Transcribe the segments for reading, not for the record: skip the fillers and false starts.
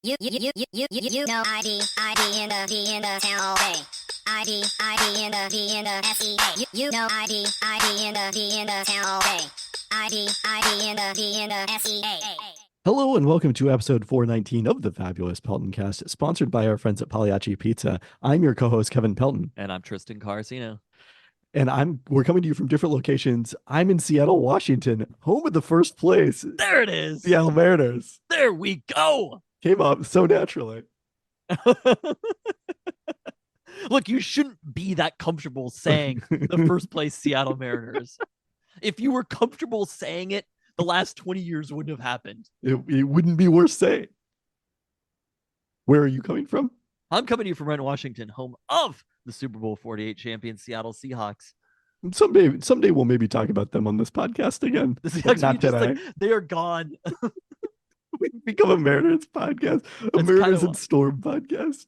know ID in the town all day. ID in the SEA. You know ID in the town all day. ID in the SEA. Hello and welcome to episode 419 of the fabulous Peltoncast, sponsored by our friends at Pagliacci Pizza. I'm your co-host Kevin Pelton, and I'm Tristan Carcino. And we're coming to you from different locations. I'm in Seattle, Washington, home of the first place. There it is. Seattle Mariners. There we go. Came up so naturally. Look, you shouldn't be that comfortable saying the first place Seattle Mariners. If you were comfortable saying it, the last 20 years wouldn't have happened. It wouldn't be worth saying. Where are you coming from? I'm coming to you from Renton, Washington, home of the Super Bowl 48 champion Seattle Seahawks. Someday we'll maybe talk about them on this podcast again. The Seahawks, not today. Like, they are gone. We become a Mariners podcast, a Mariners and Storm podcast.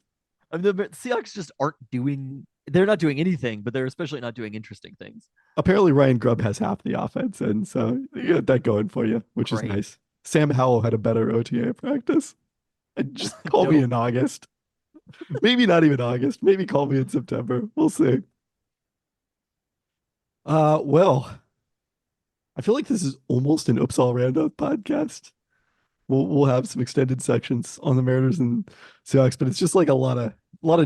I mean, the Seahawks just aren't doing. They're not doing anything, but they're especially not doing interesting things. Apparently, Ryan Grubb has half the offense, and so you got that going for you, which is nice. Sam Howell had a better OTA practice. And just call me in August. Maybe not even August. Maybe call me in September. We'll see. Well, I feel like this is almost an Oops All Random podcast. We'll have some extended sections on the Mariners and Seahawks, but it's just like a lot of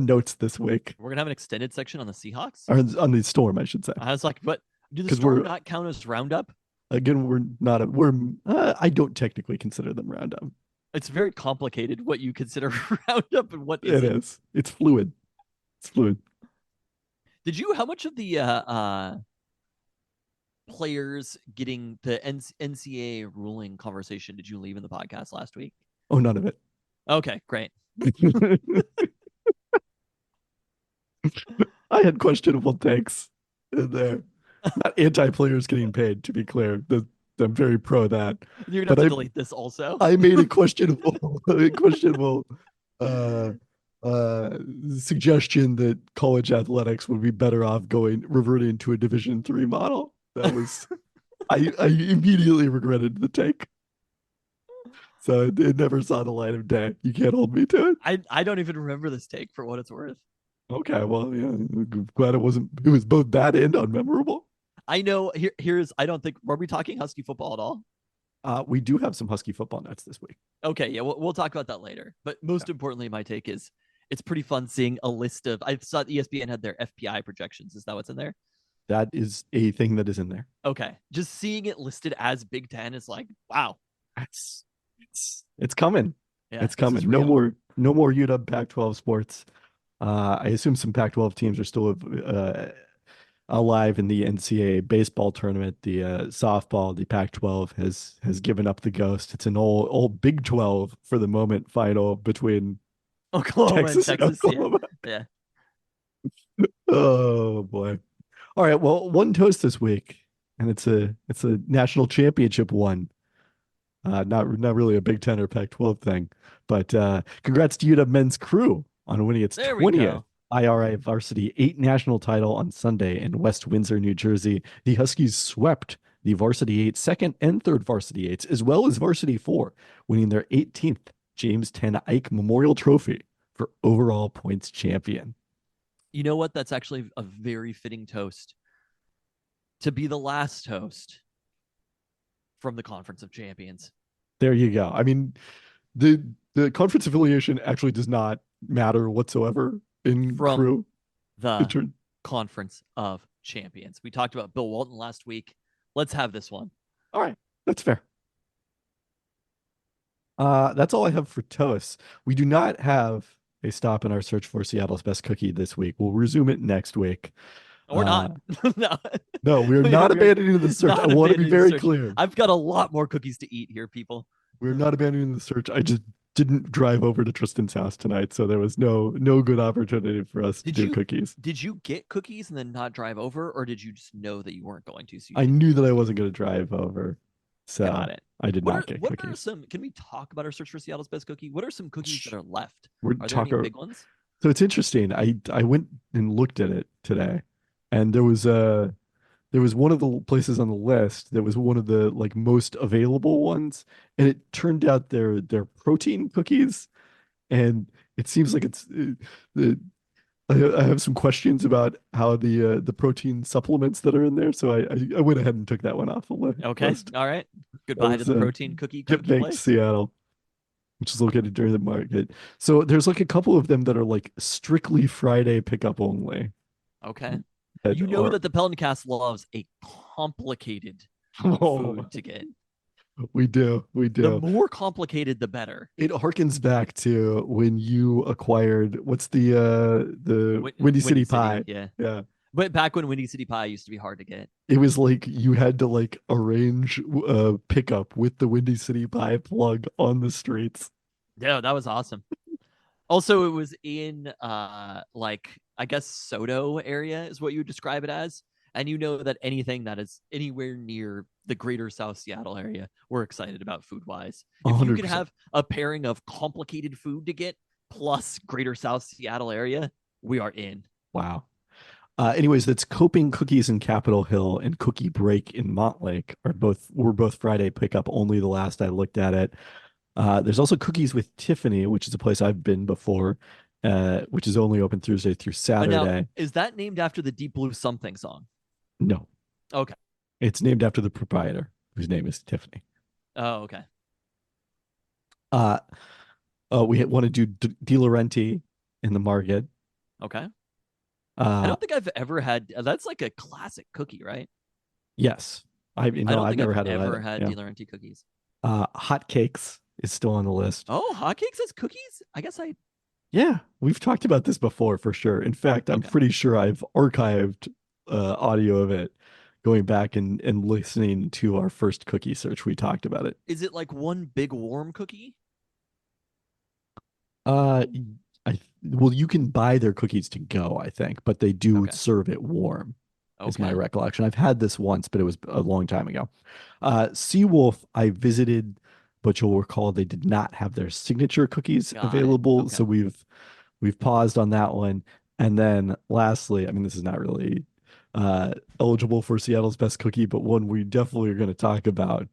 notes this week. We're gonna have an extended section on the Seahawks, or on the Storm, I should say. I was like, but do the Storm not count as Roundup? Again, I don't technically consider them Roundup. It's very complicated what you consider Roundup and what isn't. It is. It's fluid. How much of the players getting the NCAA ruling conversation did you leave in the podcast last week? Oh, none of it. Okay, great. I had questionable takes in there. Not anti-players getting paid, to be clear. I'm very pro that. You're gonna have to delete this also. I made a questionable suggestion that college athletics would be better off reverting to a Division III model. That was I immediately regretted the take. So it never saw the light of day. You can't hold me to it. I don't even remember this take for what it's worth. Okay, well, yeah, I'm glad it was both bad and unmemorable. I know. Were we talking Husky football at all? We do have some Husky football notes this week. Okay, yeah, we'll talk about that later. But most importantly, my take is it's pretty fun seeing a list of. I saw ESPN had their FPI projections. Is that what's in there? That is a thing that is in there. Okay, just seeing it listed as Big Ten is like, wow, it's coming. Yeah, it's coming. No more UW Pac-12 sports. I assume some Pac-12 teams are still alive in the NCAA baseball tournament. The softball, the Pac-12 has given up the ghost. It's an old Big 12 for the moment final between Oklahoma Texas and Texas. Oklahoma. Yeah. Oh boy. All right. Well, one toast this week, and it's a national championship one. Not really a Big Ten or Pac-12 thing, but congrats to UW men's crew on winning its 20th IRI Varsity 8 national title on Sunday in West Windsor, New Jersey. The Huskies swept the Varsity 8 second and third Varsity 8s, as well as Varsity 4, winning their 18th James 10 Ike Memorial Trophy for overall points champion. You know what? That's actually a very fitting toast to be the last toast from the Conference of Champions. There you go. I mean, the conference affiliation actually does not matter whatsoever in from crew. The Conference of Champions. We talked about Bill Walton last week. Let's have this one. All right. That's fair. That's all I have for toasts. We do not have a stop in our search for Seattle's best cookie this week. We'll resume it next week. Or not. No, we're not abandoning the search. I want to be very clear. I've got a lot more cookies to eat here, people. We're not abandoning the search. I just didn't drive over to Tristan's house tonight, so there was no good opportunity for us to do cookies. Did you get cookies and then not drive over, or did you just know that you weren't going to? So I knew that I wasn't going to drive over, so got it. I did not get cookies. What are some? Can we talk about our search for Seattle's best cookie? What are some cookies that are left? Are there any big ones? So it's interesting. I went and looked at it today, and there was one of the places on the list that was one of the like most available ones, and it turned out they're protein cookies, and it seems like it's the I have some questions about how the protein supplements that are in there, so I went ahead and took that one off the Okay. list. All right. That Goodbye to was the protein cookie Chip cookie Baked place. Seattle, which is located during the market. So there's like a couple of them that are like strictly Friday pickup only. Okay. That You know are that the Peltoncast loves a complicated oh, food to get. we do, we The do. more complicated, the better. It harkens back to when you acquired what's the Windy City Pie. Yeah. Yeah. But back when Windy City Pie used to be hard to get. It was like you had to like arrange pickup with the Windy City Pie plug on the streets. Yeah, that was awesome. Also, it was in like I guess Soto area is what you would describe it as. And you know that anything that is anywhere near the greater South Seattle area, we're excited about food wise. If you could 100%. have a pairing of complicated food to get plus greater South Seattle area, we are in. Wow. Anyways, that's Coping Cookies in Capitol Hill and Cookie Break in Montlake were both Friday pickup only the last I looked at it. There's also Cookies with Tiffany, which is a place I've been before, which is only open Thursday through And now, Saturday. is that named after the Deep Blue Something song? No, Okay. it's named after the proprietor, whose name is Tiffany. Oh, okay. Uh, we want to do De Laurenti in the market. Okay. I Uh, don't think I've ever had that's like a classic cookie, right? yes, I don't I've think I've never had it ever either. had Yeah. De Laurenti cookies. Hot cakes is still on the list. Oh, hotcakes as cookies? I guess I Yeah, we've talked about this before for sure. In fact, I'm okay. pretty sure I've archived audio of it, going back and listening to our first cookie search. We talked about it. Is it like one big warm cookie? Uh, well, you can buy their cookies to go, I think, but they do Okay. serve it warm, is my Okay. recollection. I've had this once, but it was a long time ago. Seawolf, I visited, but you'll recall they did not have their signature cookies Got it. available, Okay. so we've paused on that one. And then lastly, I mean, this is not really eligible for Seattle's best cookie, but one we definitely are going to talk about,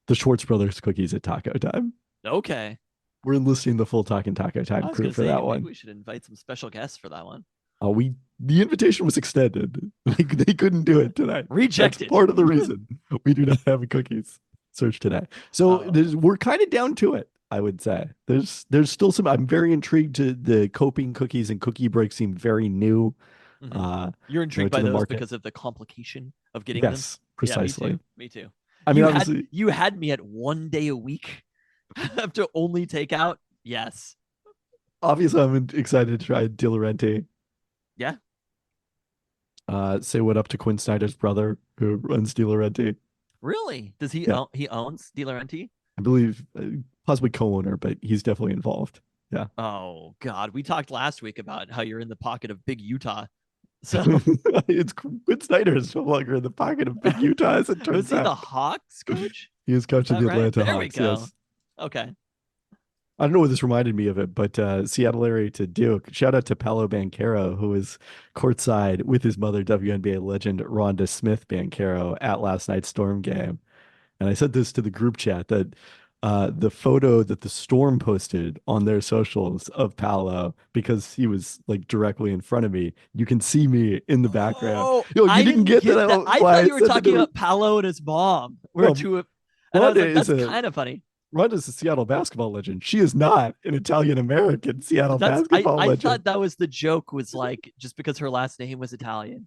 the Schwartz Brothers cookies at Taco Time. Okay. We're enlisting the full Talking Taco Time I was crew gonna for say that maybe one. we should invite some special guests for that one. The invitation was extended. They couldn't do it tonight. Rejected. That's part of the reason we do not have a cookies search today. So we're kind of down to it, I would say. There's still some. I'm very intrigued to the coping cookies and cookie break seem very new. Mhm. You're intrigued To by the those market. because of the complication of getting them? Yes, Yeah, me precisely. too. Me too. I mean, obviously, You had me at 1 day a week. Have to only take out. Yes. I'm excited to try De Laurenti. Yeah. Say what up to Quinn Snyder's brother who runs De Laurenti. Really? Does he Yeah. he owns De Laurenti? I believe possibly co-owner, but he's definitely involved. Yeah. Oh God, we talked last week about how you're in the pocket of Big Utah. So It's Quinn Snyder is no longer in the pocket of Big Utah, as it was turns he the out. Hawks coach? He is coach Is of that the right? Atlanta There we Hawks. go. Yes. Okay. I don't know what this reminded me of it, but Seattle area to Duke. Shout out to Paolo Banchero, who was courtside with his mother, WNBA legend Rhonda Smith Banchero, at last night's Storm game. And I said this to the group chat that the photo that the Storm posted on their socials of Paolo, because he was like directly in front of me, you can see me in the background. Oh, Yo, you I didn't get that? I Why thought you were said that talking to about Paolo and his mom. Well, And I was Rhonda like, is that's kind of funny. Rhonda's a Seattle basketball legend. She is not an Italian American Seattle basketball I legend. thought that was the joke, was like just because her last name was Italian.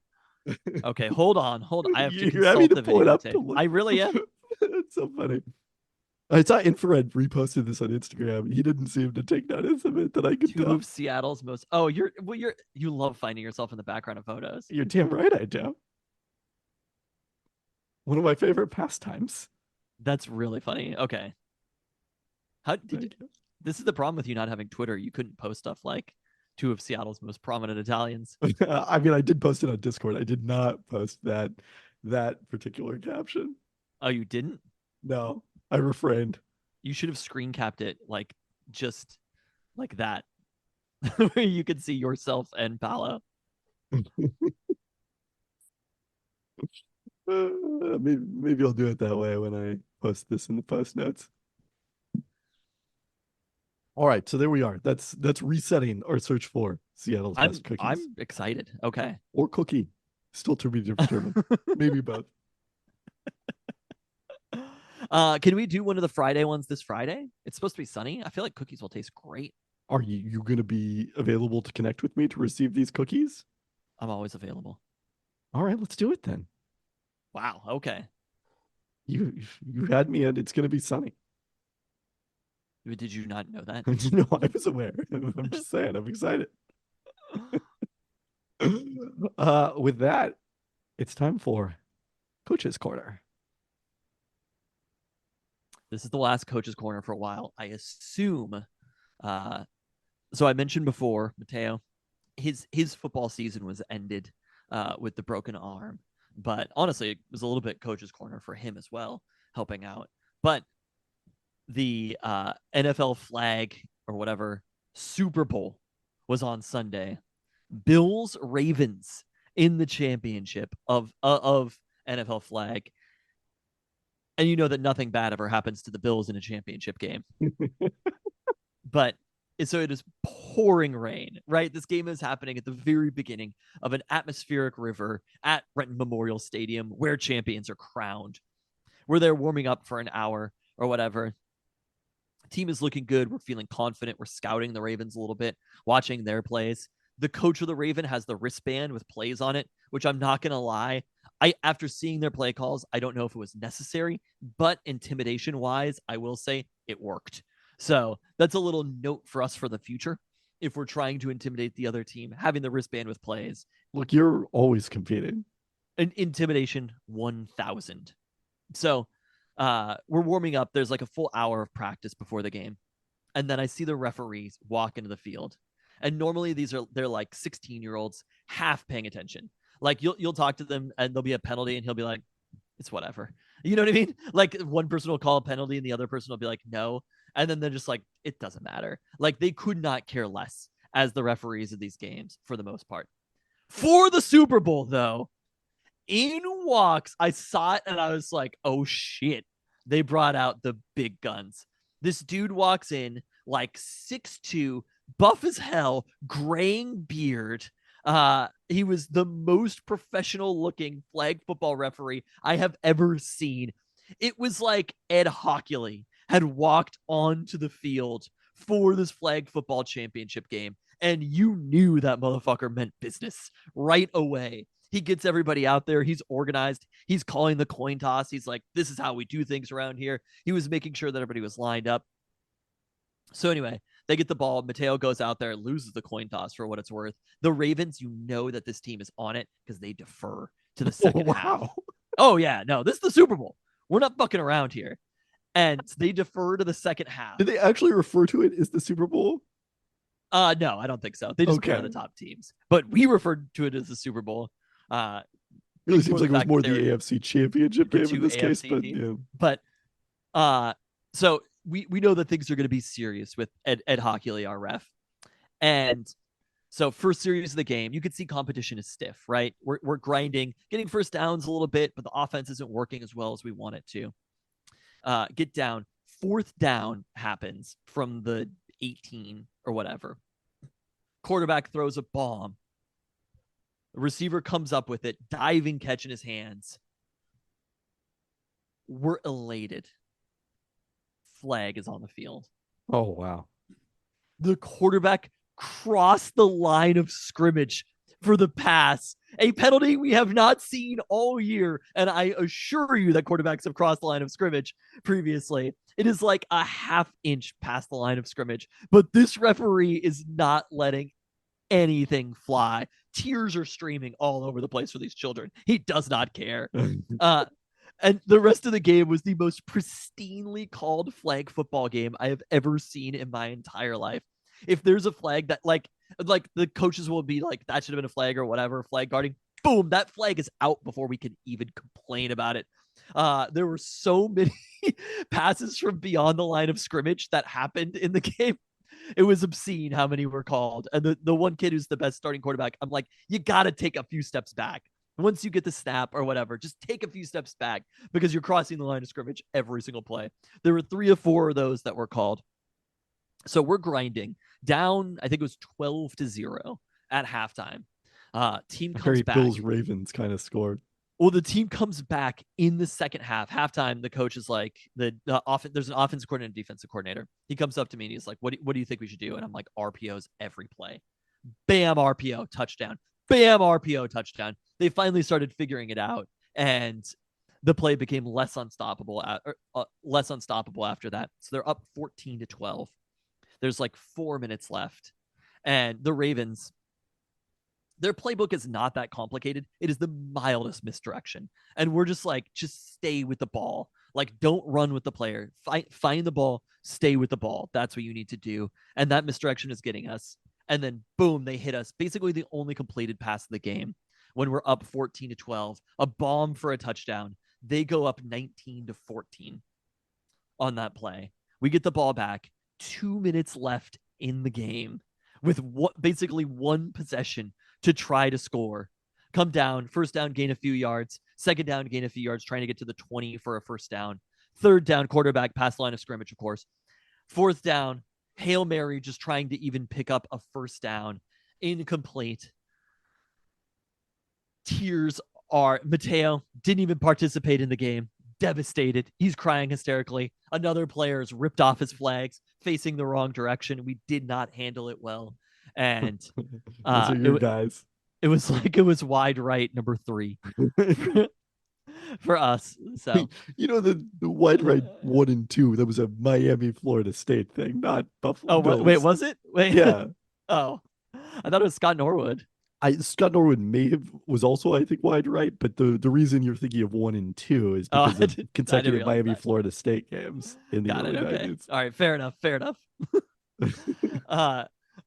Okay, hold on. I have to You're having consult to the pull it up to videotape. look. I really am. It's so funny. I saw Infrared reposted this on Instagram. He didn't seem to take notice of it, that I could Two tell. of Seattle's most. Oh, you love finding yourself in the background of photos. You're damn right I do. One of my favorite pastimes. That's really funny. Okay. How did you, this is the problem with you not having Twitter. You couldn't post stuff like two of Seattle's most prominent Italians. I mean, I did post it on Discord. I did not post that particular caption. Oh, you didn't? No, I refrained. You should have screen capped it like just like that, where you could see yourself and Paolo. Maybe I'll do it that way when I post this in the post notes. All right, so there we are. That's resetting our search for Seattle's best cookies I'm excited. Okay. or cookie. Still to be determined. Maybe both. Can we do one of the Friday ones this Friday? It's supposed to be sunny. I feel like cookies will taste great. Are you going to be available to connect with me to receive these cookies? I'm always available. All right, let's do it then. Wow. Okay. You had me at it's going to be sunny. Did you not know that? No, I was aware. I'm just saying, I'm excited. With that, it's time for Coach's Corner. This is the last Coach's Corner for a while. I assume. So I mentioned before, Mateo, his football season was ended with the broken arm. But honestly, it was a little bit Coach's Corner for him as well, helping out. But the NFL flag or whatever Super Bowl was on Sunday. Bills Ravens in the championship of NFL flag. And you know that nothing bad ever happens to the Bills in a championship game. But so it is pouring rain, right? This game is happening at the very beginning of an atmospheric river at Renton Memorial Stadium where champions are crowned. We're there warming up for an hour or whatever. Team is looking good. We're feeling confident. We're scouting the Ravens a little bit, watching their plays. The coach of the Raven has the wristband with plays on it, which I'm not going to lie. After seeing their play calls, I don't know if it was necessary, but intimidation wise, I will say it worked. So that's a little note for us for the future. If we're trying to intimidate the other team, having the wristband with plays. Look, you're always competing. Intimidation 1000. So we're warming up. There's like a full hour of practice before the game. And then I see the referees walk into the field. And normally they're like 16-year-olds half paying attention. Like you'll talk to them and there'll be a penalty and he'll be like, it's whatever. You know what I mean? Like one person will call a penalty and the other person will be like, no. And then they're just like, it doesn't matter. Like they could not care less as the referees of these games for the most part. For the Super Bowl, though, in walks, I saw it and I was like, oh shit. They brought out the big guns. This dude walks in like 6'2", buff as hell, graying beard. He was the most professional looking flag football referee I have ever seen. It was like Ed Hockley had walked onto the field for this flag football championship game, and you knew that motherfucker meant business right away. He gets everybody out there. He's organized. He's calling the coin toss. He's like, this is how we do things around here. He was making sure that everybody was lined up. So anyway, they get the ball. Mateo goes out there, loses the coin toss for what it's worth. The Ravens, you know that this team is on it because they defer to the second half. Oh, yeah. No, this is the Super Bowl. We're not fucking around here. And they defer to the second half. Did they actually refer to it as the Super Bowl? No, I don't think so. They just put on the top teams. But we referred to it as the Super Bowl. It really seems like it was more the AFC Championship game in this case. But, yeah. But so we know that things are going to be serious with Ed Hockley, our ref. And so first series of the game, you could see competition is stiff, right? We're grinding, getting first downs a little bit, but the offense isn't working as well as we want it to. Get down. Fourth down happens from the 18 or whatever. Quarterback throws a bomb. The receiver comes up with it, diving catch in his hands. We're elated. Flag is on the field. Oh, wow. The quarterback crossed the line of scrimmage for the pass, a penalty we have not seen all year. And I assure you that quarterbacks have crossed the line of scrimmage previously. It is like a half inch past the line of scrimmage, but this referee is not letting anything fly. Tears are streaming all over the place for these children. He does not care. And the rest of the game was the most pristinely called flag football game I have ever seen in my entire life. If there's a flag that like the coaches will be like, that should have been a flag or whatever, flag guarding, boom, that flag is out before we can even complain about it. There were so many passes from beyond the line of scrimmage that happened in the game. It was obscene how many were called. And the one kid who's the best starting quarterback, I'm like, you got to take a few steps back. Once you get the snap or whatever, just take a few steps back because you're crossing the line of scrimmage every single play. There were 3 or 4 of those that were called. So we're grinding down. I think it was 12-0 at halftime. Team A comes very Bills back. Ravens kind of score. Well, the team comes back in the second half. Halftime, the coach is like, there's an offensive coordinator and defensive coordinator. He comes up to me and he's like, what do you think we should do? And I'm like, RPOs every play. Bam, RPO, touchdown. Bam, RPO, touchdown. They finally started figuring it out. And the play became less unstoppable after that. So they're up 14-12. There's like 4 minutes left. And the Ravens, their playbook is not that complicated. It is the mildest misdirection. And we're just like, just stay with the ball. Like, don't run with the player. Find the ball, stay with the ball. That's what you need to do. And that misdirection is getting us. And then, boom, they hit us. Basically, the only completed pass of the game when we're up 14-12, a bomb for a touchdown. They go up 19-14 on that play. We get the ball back. 2 minutes left in the game with basically one possession to try to score. Come down, first down, gain a few yards. Second down, gain a few yards, trying to get to the 20 for a first down. Third down, quarterback, past line of scrimmage, of course. Fourth down, Hail Mary, just trying to even pick up a first down. Incomplete. Tears are. Mateo didn't even participate in the game. Devastated. He's crying hysterically. Another player is ripped off his flags, facing the wrong direction. We did not handle it well. And Those are your guys. it was like it was wide right, number 3 for us. So the wide right 1 and 2, that was a Miami Florida State thing, not Buffalo Bills. Wait, was it? Wait. Yeah. Oh, I thought it was Scott Norwood. Scott Norwood was also, I think, wide right, but the reason you're thinking of 1 and 2 is because of consecutive Miami Florida State games in the early 90s. All right, fair enough.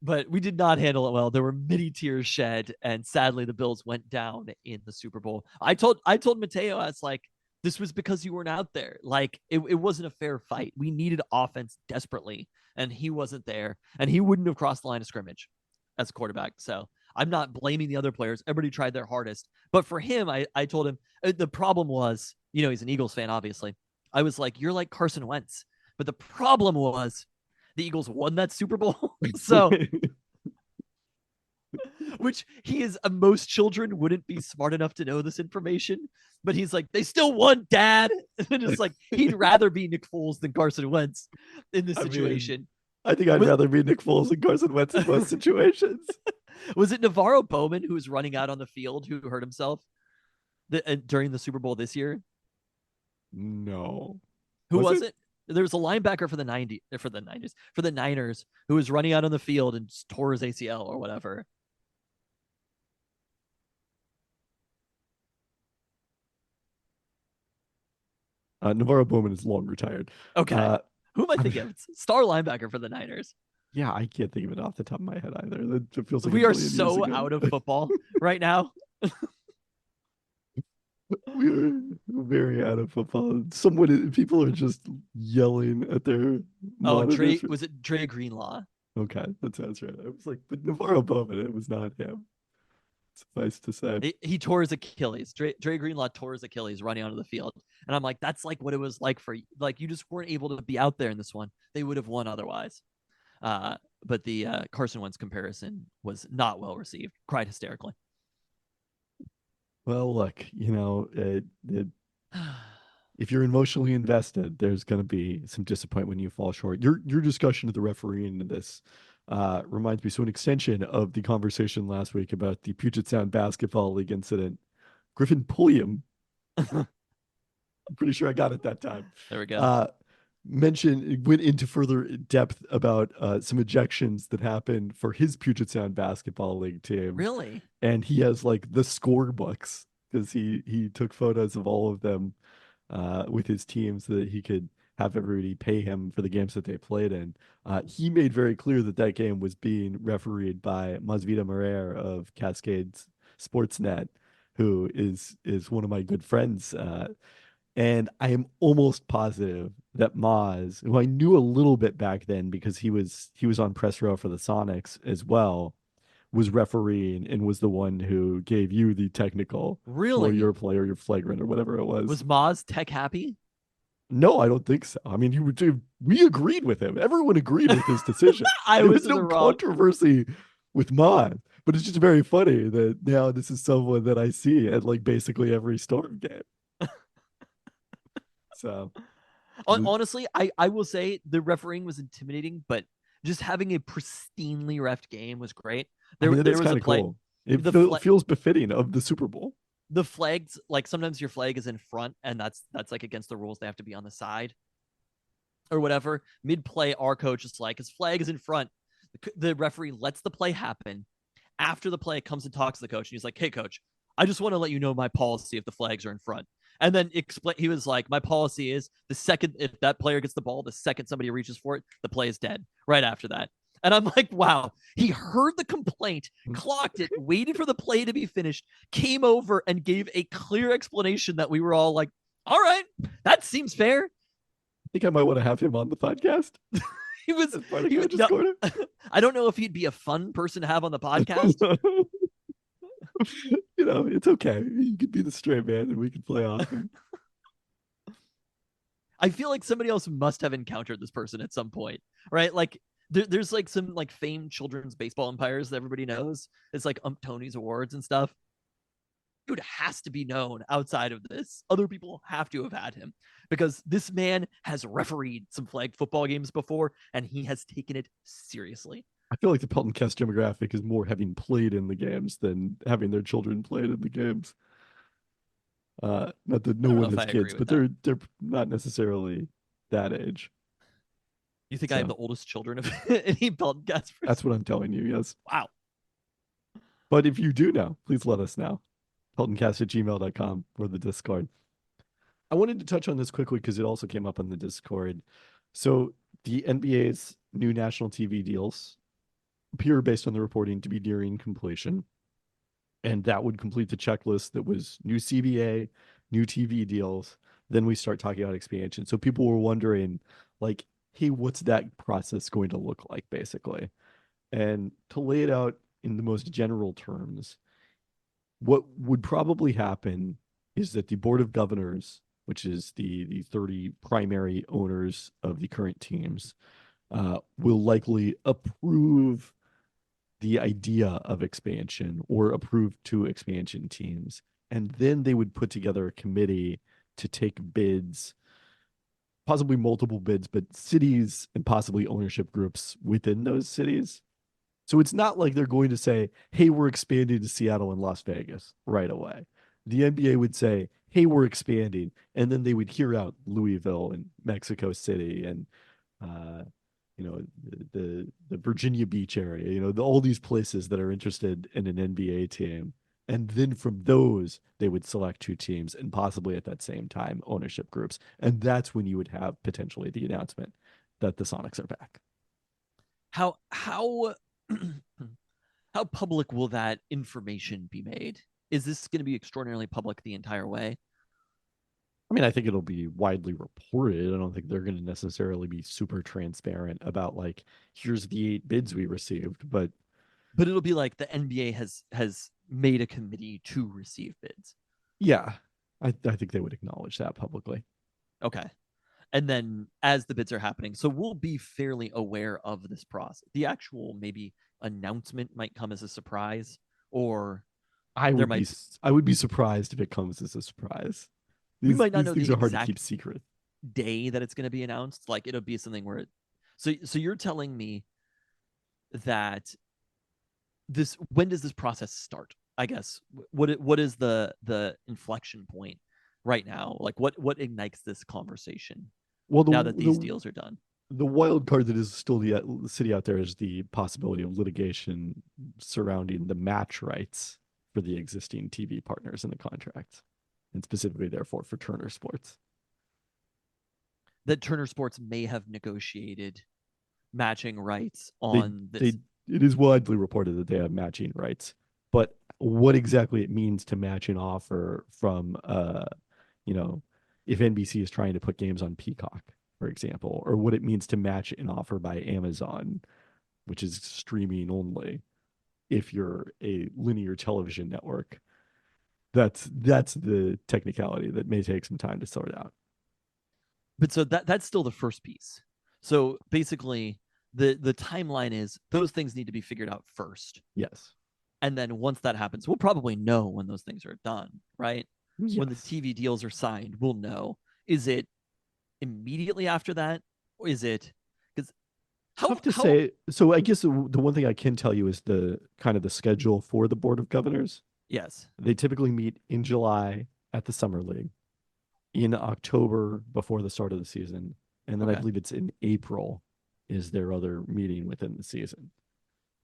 But we did not handle it well. There were many tears shed, and sadly, the Bills went down in the Super Bowl. I told Mateo, I was like, this was because you weren't out there. Like, it wasn't a fair fight. We needed offense desperately, and he wasn't there, and he wouldn't have crossed the line of scrimmage as a quarterback. So I'm not blaming the other players. Everybody tried their hardest. But for him, I told him the problem was, he's an Eagles fan, obviously. I was like, you're like Carson Wentz. But the problem was the Eagles won that Super Bowl. So, which most children wouldn't be smart enough to know this information. But he's like, they still won, Dad. And it's like, he'd rather be Nick Foles than Carson Wentz in this situation. I think I'd rather be Nick Foles than Carson Wentz in most situations. Was it Navarro Bowman who was running out on the field who hurt himself during the Super Bowl this year? No. Who was it? There was a linebacker for the Niners who was running out on the field and just tore his ACL or whatever. Navarro Bowman is long retired. Okay. Who am I thinking of? Star linebacker for the Niners. Yeah, I can't think of it off the top of my head either. It feels like we are so out of football right now. We are very out of football. People are just yelling at their monitors. Was it Dre Greenlaw? Okay, that sounds right. I was like, but Navarro Bowman, it was not him. Suffice to say, he tore his Achilles. Dre Greenlaw tore his Achilles running onto the field, and I'm like, that's like what it was like for like you just weren't able to be out there in this one. They would have won otherwise. But the Carson Wentz comparison was not well received. Cried hysterically. Well, look, if you're emotionally invested, there's going to be some disappointment when you fall short. Your discussion of the referee in this reminds me, so an extension of the conversation last week about the Puget Sound Basketball League incident. Griffin Pulliam, I'm pretty sure I got it that time. There we go. Went into further depth about some ejections that happened for his Puget Sound Basketball League team. Really? And he has like the score books because he took photos of all of them with his team so that he could have everybody pay him for the games that they played in. He made very clear that game was being refereed by Masvida Morer of Cascades Sportsnet, who is one of my good friends. And I am almost positive that Maz, who I knew a little bit back then because he was on press row for the Sonics as well, was refereeing and was the one who gave you the technical for your play or your flagrant or whatever it was. Was Maz tech happy? No, I don't think so. I mean, we agreed with him. Everyone agreed with his decision. I There was was in the no wrong. controversy with mine. But it's just very funny that now this is someone that I see at like basically every Storm game. So Honestly, I will say the refereeing was intimidating, but just having a pristinely refed game was great. I mean, that There is was a kind of play. cool. It The fla- feels befitting of the Super Bowl. the flags, like sometimes your flag is in front, and that's like against the rules. They have to be on the side or whatever. Mid play, our coach is like, his flag is in front. The referee lets the play happen. After the play, comes and talks to the coach, and he's like, "Hey, coach, I just want to let you know my policy if the flags are in front." And then explain. He was like, "My policy is the second if that player gets the ball, the second somebody reaches for it, the play is dead. Right after that." And I'm like, "Wow." He heard the complaint, clocked it, waited for the play to be finished, came over and gave a clear explanation that we were all like, "All right, that seems fair." I think I might want to have him on the podcast He was, as part of he was Coach's no, Corner. I don't know if he'd be a fun person to have on the podcast. It's okay. You could be the straight man and we could play off him. I feel like somebody else must have encountered this person at some point, right? Like there's like some like famed children's baseball umpires that everybody knows. It's like Tony's awards and stuff. Dude has to be known outside of this. Other people have to have had him because this man has refereed some flag football games before and he has taken it seriously. I feel like the Peltoncast demographic is more having played in the games than having their children played in the games. Not that I no don't know one if has I agree kids, with but that. they're not necessarily that age. You think I have So the oldest children of any podcast? that's what I'm telling you. Yes. Wow. But if you do know, please let us know. Peltoncast@gmail.com or the Discord. I wanted to touch on this quickly because it also came up on the Discord. So the NBA's new national TV deals appear, based on the reporting, to be nearing completion. And that would complete the checklist that was new CBA, new TV deals. Then we start talking about expansion. So people were wondering, like, hey, what's that process going to look like, basically? And to lay it out in the most general terms, what would probably happen is that the Board of Governors, which is the 30 primary owners of the current teams, will likely approve the idea of expansion or approve two expansion teams. And then they would put together a committee to take bids, possibly multiple bids, but cities and possibly ownership groups within those cities. So it's not like they're going to say, hey, we're expanding to Seattle and Las Vegas right away. The NBA would say, hey, we're expanding. And then they would hear out Louisville and Mexico City and uh, the Virginia Beach area, all these places that are interested in an NBA team. And then from those, they would select two teams and possibly at that same time ownership groups. And that's when you would have potentially the announcement that the Sonics are back. How how public will that information be made? Is this going to be extraordinarily public the entire way? I mean, I think it'll be widely reported. I don't think they're going to necessarily be super transparent about like, here's the 8 bids we received, but It'll be like the NBA has made a committee to receive bids. yeah, I think they would acknowledge that publicly. Okay. And then as the bids are happening, so we'll be fairly aware of this process. The actual maybe announcement might come as a surprise, or I there would might be I would be surprised if it comes as a surprise. we might not These know things the are hard to exact keep secret. day that it's going to be announced. Like it'll be something where so you're telling me that this when does this process start? I guess what is the inflection point right now? Like what ignites this conversation Well, now that these deals are done? the wild card that is still the city out there is the possibility of litigation surrounding the match rights for the existing TV partners in the contract, and specifically, therefore, for Turner Sports. That Turner Sports may have negotiated matching rights They on they this. it is widely reported that they have matching rights, but what exactly it means to match an offer from you know, if NBC is trying to put games on Peacock, for example, or what it means to match an offer by Amazon, which is streaming only, if you're a linear television network. That's the technicality that may take some time to sort out. But so that's still the first piece. So basically, the timeline is those things need to be figured out first. Yes. And then once that happens, we'll probably know when those things are done, right? When the Yes. TV deals are signed, we'll know. Is it immediately after that? Or is it because Tough to how say. So I guess the one thing I can tell you is the kind of the schedule for the Board of Governors. yes. They typically meet in July at the Summer League, in October before the start of the season, and then I Okay. believe it's in April is their other meeting within the season.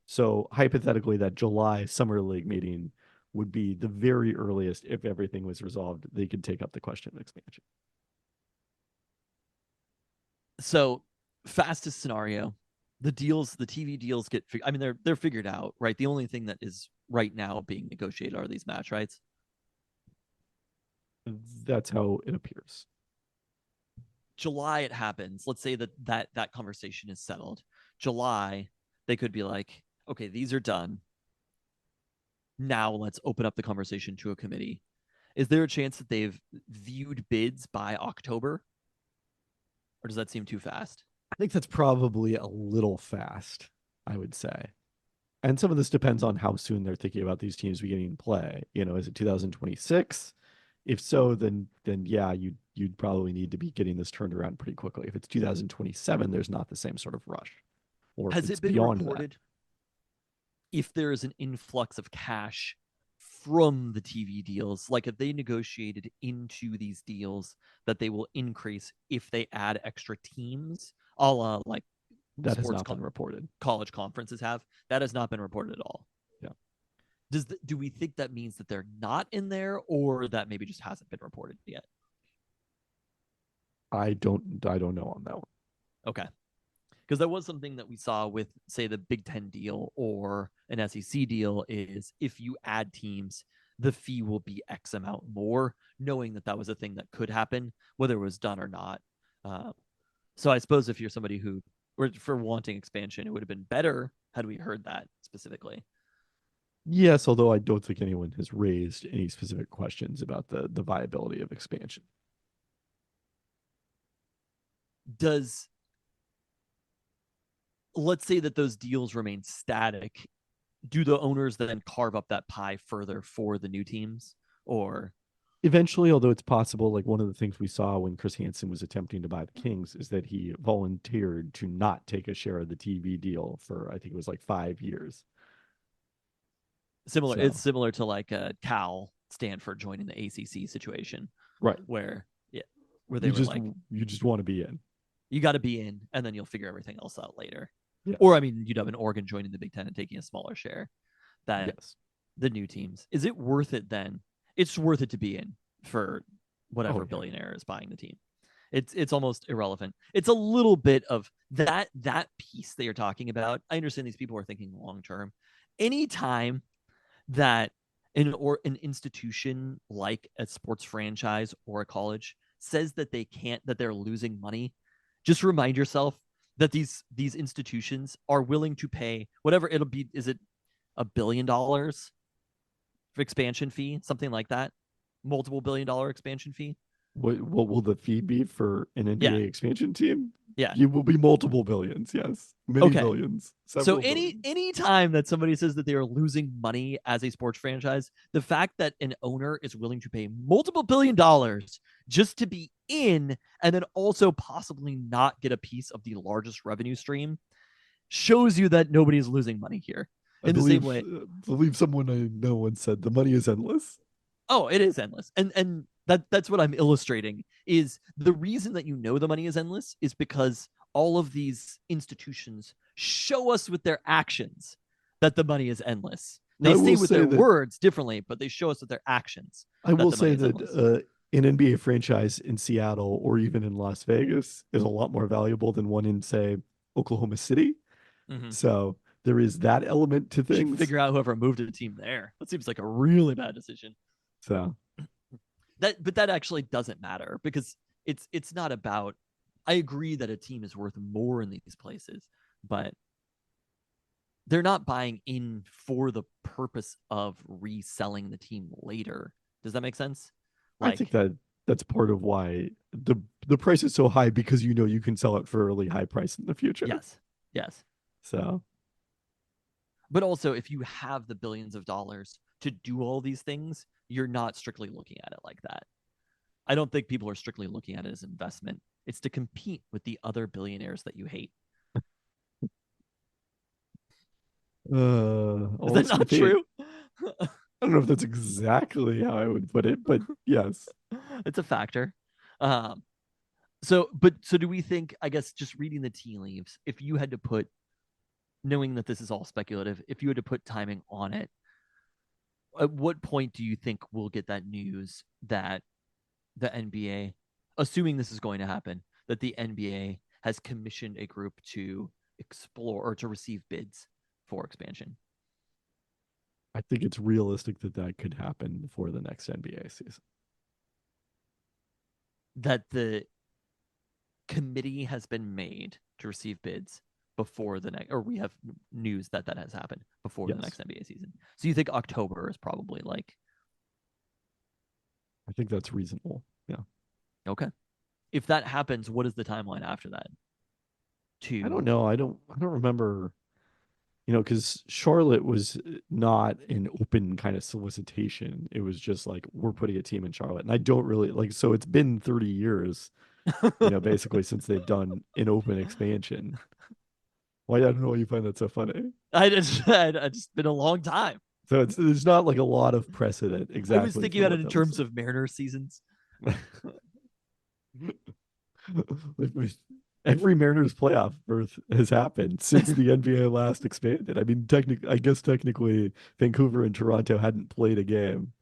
So hypothetically, that July Summer League meeting would be the very earliest if everything was resolved. They could take up the question of expansion. So fastest scenario, the TV deals get. I mean, they're figured out, right? The only thing that is right now being negotiated are these match rights. That's how it appears. July it happens. Let's say that conversation is settled. July, they could be like, okay, these are done. Now let's open up the conversation to a committee. Is there a chance that they've viewed bids by October? Or does that seem too fast? I think that's probably a little fast, I would say. And some of this depends on how soon they're thinking about these teams beginning to play. Is it 2026? If so, then yeah, you'd probably need to be getting this turned around pretty quickly. If it's 2027, there's not the same sort of rush. Or if Has it's it been beyond that. reported if there is an influx of cash from the TV deals, like if they negotiated into these deals that they will increase if they add extra teams, a la like That has sports not been reported. college conferences have, that has not been reported at all. Yeah. Do we think that means that they're not in there, or that maybe just hasn't been reported yet? I don't know on that one. Okay. Because that was something that we saw with, say, the Big Ten deal or an SEC deal, is if you add teams, the fee will be X amount more, knowing that that was a thing that could happen, whether it was done or not. So I suppose if you're somebody who, or for wanting expansion, it would have been better had we heard that specifically. Yes, although I don't think anyone has raised any specific questions about the viability of expansion. Let's say that those deals remain static, do the owners then carve up that pie further for the new teams? Or Eventually, although it's possible, like one of the things we saw when Chris Hansen was attempting to buy the Kings is that he volunteered to not take a share of the TV deal for, I think it was like 5 years. it's similar to like Cal Stanford joining the ACC situation, Right. where they were like, you just want to be in. you got to be in, and then you'll figure everything else out later. Yeah. Or I mean, you'd have an Oregon joining the Big Ten and taking a smaller share. That Yes. the new teams, is it worth it then? It's worth it to be in for whatever billionaire is buying the team. It's almost irrelevant. It's a little bit of that piece that you're talking about. I understand these people are thinking long term. Anytime that an institution like a sports franchise or a college says that they're losing money, just remind yourself that these institutions are willing to pay whatever it'll be. Is it $1 billion for expansion fee, something like that? Multiple $1 billion expansion fee. What will the fee be for an NBA expansion team? Yeah. It will be multiple billions, yes. Many billions. So billions. any time that somebody says that they are losing money as a sports franchise, the fact that an owner is willing to pay multiple $1 billion just to be in, and then also possibly not get a piece of the largest revenue stream, shows you that nobody's losing money here. In the same way, I believe someone I know once said the money is endless. Oh, it is endless. And that's what I'm illustrating, is the reason that the money is endless is because all of these institutions show us with their actions that the money is endless. They say with their words differently, but they show us with their actions. I will say that an NBA franchise in Seattle or even in Las Vegas is a lot more valuable than one in, say, Oklahoma City. Mm-hmm. So there is that element to things. You figure out whoever moved a team there. That seems like a really bad decision. So but that actually doesn't matter, because it's not about. I agree that a team is worth more in these places, but they're not buying in for the purpose of reselling the team later. Does that make sense? I think that's part of why the the price is so high because you know you can sell it for a really high price in the future. Yes. Yes. So But also, if you have the billions of dollars to do all these things, you're not strictly looking at it like that. I don't think people are strictly looking at it as investment. It's to compete with the other billionaires that you hate. Is all that this not compete. true? I don't know if that's exactly how I would put it, but yes. It's a factor. Um, so do we think, I guess, just reading the tea leaves, if you had to put, knowing that this is all speculative, if you had to put timing on it, at what point do you think we'll get that news that the NBA, assuming this is going to happen, that the NBA has commissioned a group to explore or to receive bids for expansion? I think it's realistic that that could happen before the next NBA season. That the committee has been made to receive bids before the next, or we have news that that has happened before the Yes. next NBA season. So you think October is probably like, I think that's reasonable. Yeah. okay. If that happens, what is the timeline after that? I don't To know. I don't remember, because Charlotte was not an open kind of solicitation. It was just like we're putting a team in Charlotte. And I don't really like so it's been 30 years, basically since they've done an open expansion. Why I don't know why you find that so funny. I just been a long time. So there's not like a lot of precedent I was exactly thinking for about it what in that looks terms of Mariner seasons. like. Every Mariners playoff berth has happened since the NBA last expanded. I mean, I guess technically Vancouver and Toronto hadn't played a game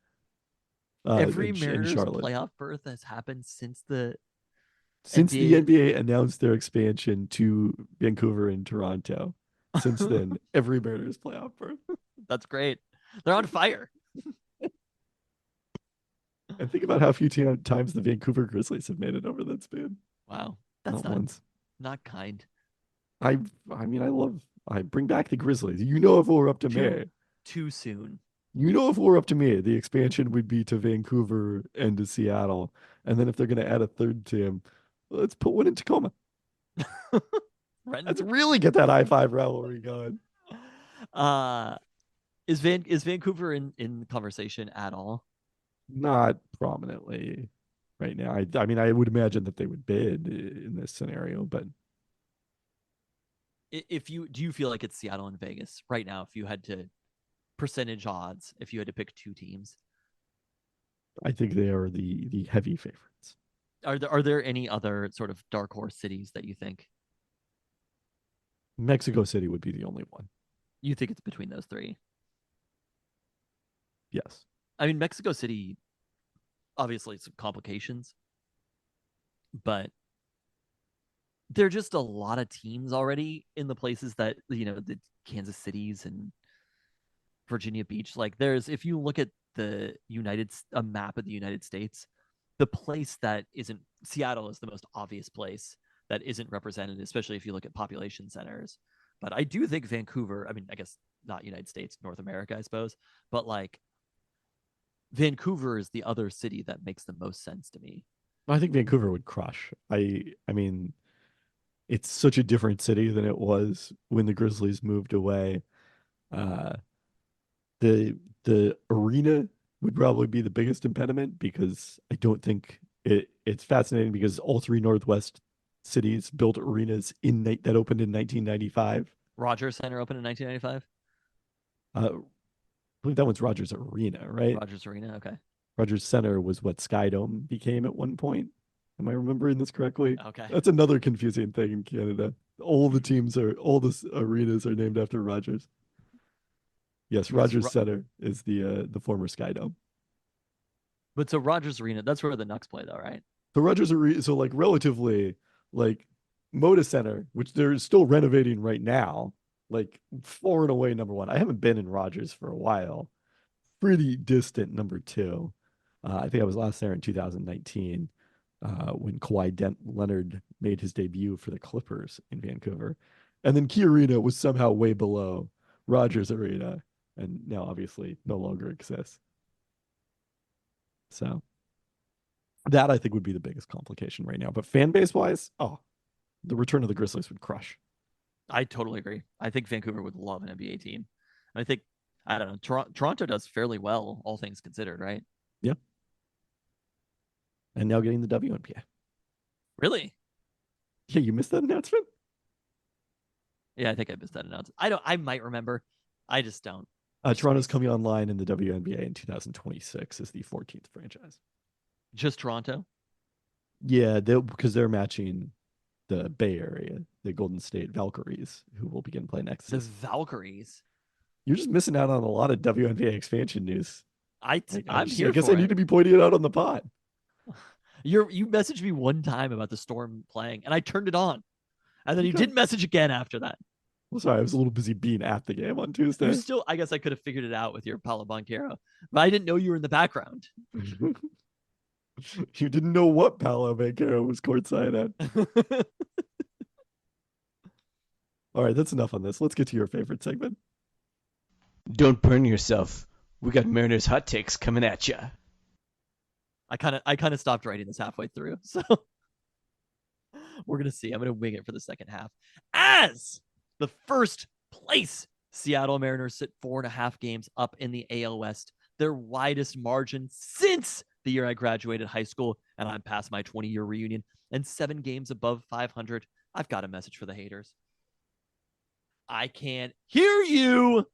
Every in Mariners Charlotte playoff berth has happened since the since the NBA. NBA announced their expansion to Vancouver and Toronto. Since then, every Mariners playoff berth. That's great. They're on fire. And think about how few times the Vancouver Grizzlies have made it over that span. Wow, that's Not once. not kind. I I mean I bring back the Grizzlies. If it were up to Too me, too soon. if it were up to me, the expansion would be to Vancouver and to Seattle. And then if they're going to add a third team, let's put one in Tacoma. Let's Renton. really get that I-5 rivalry going. Uh is Vancouver in conversation at all? Not prominently right now. I mean, I would imagine that they would bid in this scenario, but If you do you feel like it's Seattle and Vegas right now, if you had to percentage odds, if you had to pick two teams? I think they are the heavy favorites. Are there any other sort of dark horse cities that you think Mexico City would be the only one. you think it's between those three? Yes. I mean, Mexico City, obviously some complications, but there are just a lot of teams already in the places that, the Kansas Cities and Virginia Beach. Like there's, if you look at a map of the United States, the place that isn't, Seattle is the most obvious place that isn't represented, especially if you look at population centers. But I do think Vancouver, I mean, I guess not United States, North America, I suppose, but like Vancouver is the other city that makes the most sense to me. I think Vancouver would crush. I mean, it's such a different city than it was when the Grizzlies moved away. Uh, the arena would probably be the biggest impediment because I don't think it's fascinating because all three Northwest cities built arenas that opened in 1995. Rogers Center opened in 1995. I believe that one's Rogers Arena, right? Rogers Arena. Okay. Rogers Center was what Skydome became at one point. Am I remembering this correctly? Okay. That's another confusing thing in Canada. All the arenas are named after Rogers. Yes, Rogers Center is the former Skydome. But so Rogers Arena, that's where the Knucks play, though, right? The Rogers Arena, so like relatively, like Moda Center, which they're still renovating right now, like far and away number one. I haven't been in Rogers for a while. Pretty distant number two. I think I was last there in 2019 when Leonard made his debut for the Clippers in Vancouver. And then Key Arena was somehow way below Rogers Arena and now obviously no longer exists. So That I think would be the biggest complication right now. But fan base wise, the return of the Grizzlies would crush. I totally agree. I think Vancouver would love an NBA team. I think, I don't know, Toronto does fairly well, all things considered, right? Yeah. And now getting the WNBA. Really? Yeah, you missed that announcement? Yeah, I think I missed that announcement. I might remember. I just don't. Toronto's coming online in the WNBA in 2026 as the 14th franchise. Just Toronto? Yeah, because they're matching the Bay Area, the Golden State Valkyries, who will begin playing next The season. Valkyries. You're just missing out on a lot of WNBA expansion news. I'm here I guess for I need to be pointing it out on the pod. You messaged me one time about the Storm playing, and I turned it on. And then you didn't message again after that. Well, sorry, I was a little busy being at the game on Tuesday. You still, I guess I could have figured it out with your Paolo Banchero, but I didn't know you were in the background. You didn't know what Paolo Banchero was courtside at. All right, that's enough on this. Let's get to your favorite segment. Don't burn yourself. We got Mariners hot takes coming at ya. I kind of stopped writing this halfway through, so we're gonna see. I'm gonna wing it for the second half. As the first place Seattle Mariners sit 4.5 games up in the AL West, their widest margin since the year I graduated high school, and I'm past my 20-year reunion, and 7 games above 500. I've got a message for the haters. I can't hear you.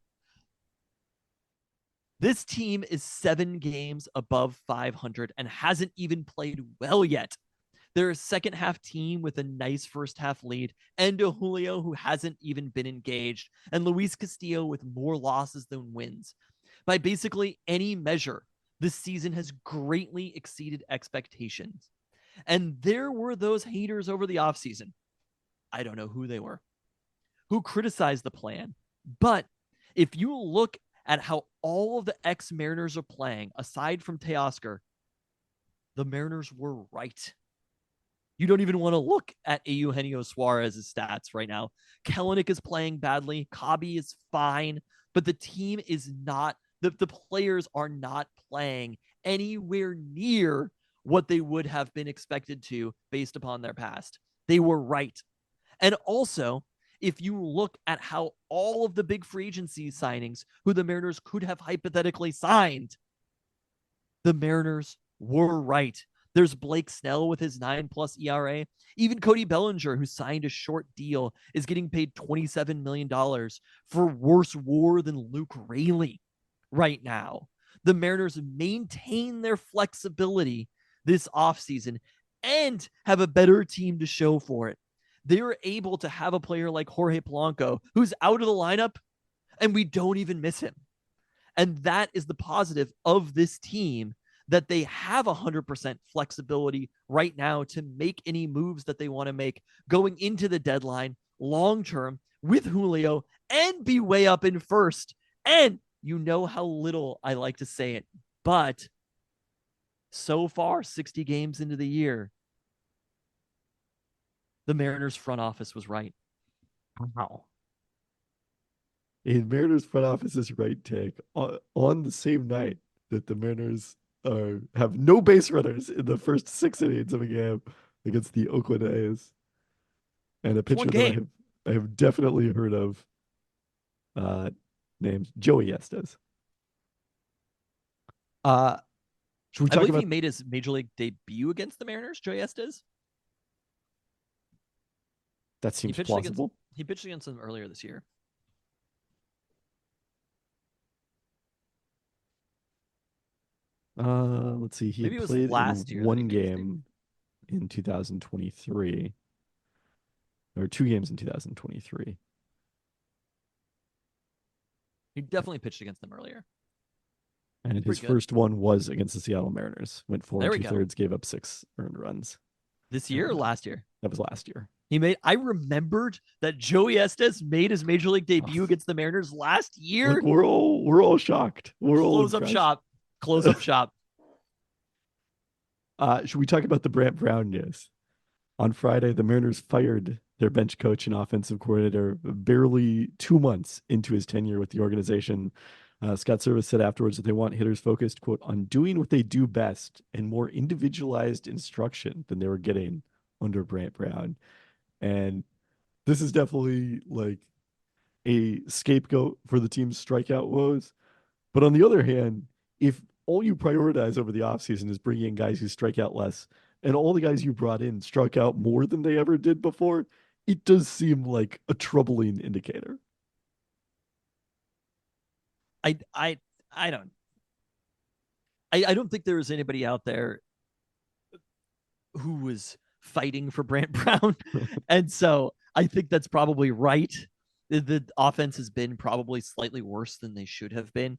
This team is 7 games above 500 and hasn't even played well yet. They're a second half team with a nice first half lead, and a Julio who hasn't even been engaged, and Luis Castillo with more losses than wins. By basically any measure, this season has greatly exceeded expectations. And there were those haters over the offseason. I don't know who they were, who criticized the plan. But if you look at how all of the ex-Mariners are playing, aside from Teoscar, the Mariners were right. You don't even want to look at Eugenio Suarez's stats right now. Kellenic is playing badly. Kabi is fine, but the team is not, the players are not playing anywhere near what they would have been expected to based upon their past. They were right. And also, if you look at how all of the big free agency signings who the Mariners could have hypothetically signed, the Mariners were right. There's Blake Snell with his 9+ ERA. Even Cody Bellinger, who signed a short deal, is getting paid $27 million for worse WAR than Luke Raley right now. The Mariners maintain their flexibility this offseason and have a better team to show for it. They're able to have a player like Jorge Polanco, who's out of the lineup, and we don't even miss him. And that is the positive of this team, that they have 100% flexibility right now to make any moves that they want to make going into the deadline long-term with Julio and be way up in first. And you know how little I like to say it, but so far, 60 games into the year, the Mariners front office was right. Wow. A Mariners front office is right take on the same night that the Mariners have no base runners in the first 6 innings of a game against the Oakland A's. And a pitcher that I have definitely heard of, named Joey Estes. Should we I talk believe about? he made his major league debut against the Mariners, Joey Estes. That seems plausible. He pitched against them earlier this year. Let's see. He Maybe it was played last in year that he one made his game in 2023, or 2 games in 2023. He definitely pitched against them earlier. And his first one was against the Seattle Mariners. Went 4 There we 2/3, gave up 6 earned runs. This year or last year? That was last year. I remembered that Joey Estes made his major league debut against the Mariners last year. Look, we're all shocked. We're all Close up shop. Close up shop. Should we talk about the Brant Brown news? On Friday, the Mariners fired their bench coach and offensive coordinator barely 2 months into his tenure with the organization. Scott Service said afterwards that they want hitters focused, quote, on doing what they do best and more individualized instruction than they were getting under Brant Brown. And this is definitely like a scapegoat for the team's strikeout woes. But on the other hand, if all you prioritize over the offseason is bringing in guys who strike out less, and all the guys you brought in struck out more than they ever did before, it does seem like a troubling indicator. I don't I don't think there was anybody out there who was fighting for Brant Brown. And so I think that's probably right. The offense has been probably slightly worse than they should have been.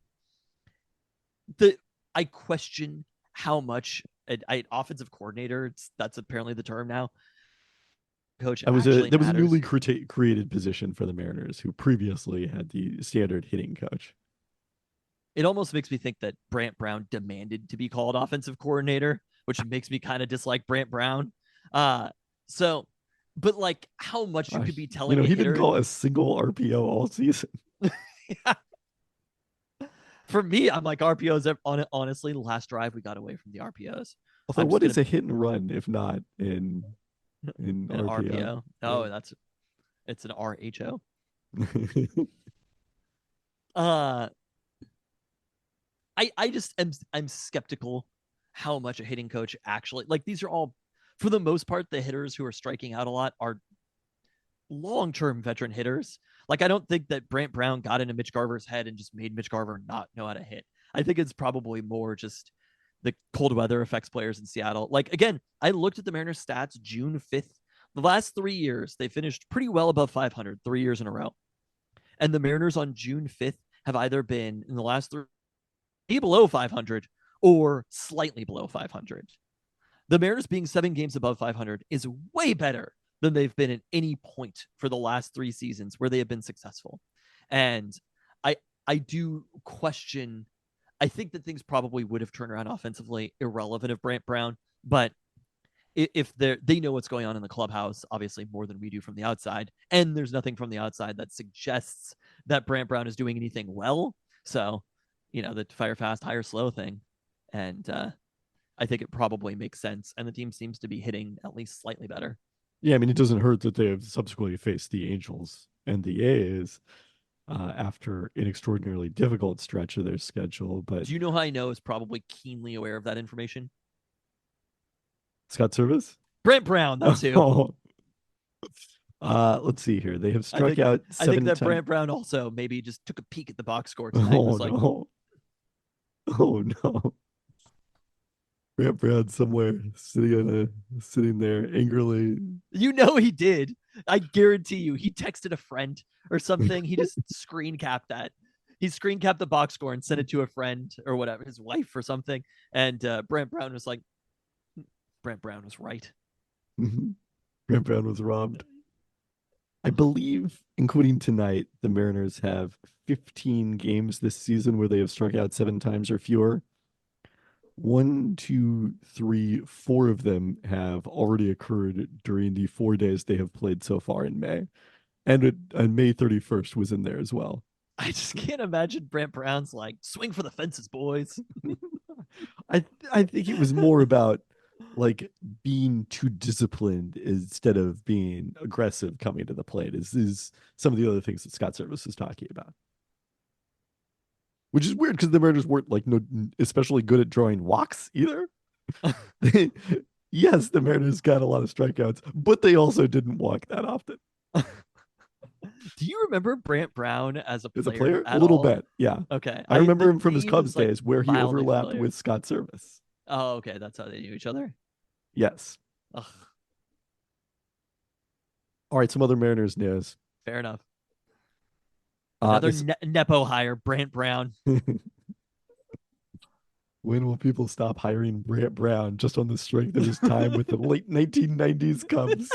I question how much offensive coordinator, that's apparently the term now, coach That was actually a matters. newly created position for the Mariners, who previously had the standard hitting coach. It almost makes me think that Brant Brown demanded to be called offensive coordinator, which makes me kind of dislike Brant Brown. But like how much you could be telling he a hitter. didn't call a single RPO all season. Yeah. For me, I'm like RPOs. Honestly, the last drive we got away from the RPOs. Although, what is a hit and run if not in an RPO? RPO? Oh, Yeah. It's an RHO. I just I'm skeptical how much a hitting coach actually, like, these are all, for the most part, the hitters who are striking out a lot are long-term veteran hitters. Like, I don't think that Brant Brown got into Mitch Garver's head and just made Mitch Garver not know how to hit. I think it's probably more just the cold weather affects players in Seattle. Like, again, I looked at the Mariners stats June 5th. The last 3 years, they finished pretty well above 500, 3 years in a row. And the Mariners on June 5th have either been, in the last 3, below 500 or slightly below 500. The Mariners being 7 games above 500 is way better than they've been at any point for the last 3 seasons where they have been successful. And I do question, I think that things probably would have turned around offensively irrelevant of Brant Brown, but if they know what's going on in the clubhouse, obviously more than we do from the outside, and there's nothing from the outside that suggests that Brant Brown is doing anything well. So, the fire fast, hire slow thing. And I think it probably makes sense. And the team seems to be hitting at least slightly better. Yeah, I mean, it doesn't hurt that they have subsequently faced the Angels and the A's after an extraordinarily difficult stretch of their schedule. But do you know how I know is probably keenly aware of that information? Scott Service? Brant Brown, that's who. Let's see here. They have struck out 7 I think that times. Brant Brown also maybe just took a peek at the box score tonight. No. Oh no. Brant Brown somewhere sitting there angrily. He did. I guarantee you, he texted a friend or something. He just screen capped that. He screen capped the box score and sent it to a friend or whatever, his wife or something. And Brant Brown was like, Brant Brown was right. Brant Brown was robbed. I believe, including tonight, the Mariners have 15 games this season where they have struck out 7 times or fewer. 1, 2, 3, 4 of them have already occurred during the 4 days they have played so far in May. And May 31st was in there as well. I just can't imagine Brant Brown's like, swing for the fences, boys. I think it was more about like being too disciplined instead of being aggressive coming to the plate is some of the other things that Scott Service is talking about. Which is weird because the Mariners weren't especially good at drawing walks either. Yes, the Mariners got a lot of strikeouts, but they also didn't walk that often. Do you remember Brant Brown as a player? As a player? A little bit, yeah. Okay. I remember him from his Cubs days where he overlapped familiar with Scott Service. Oh, okay. That's how they knew each other? Yes. Ugh. All right, some other Mariners news. Fair enough. Another Nepo hire, Brant Brown. When will people stop hiring Brant Brown just on the strength of his time with the late 1990s Cubs?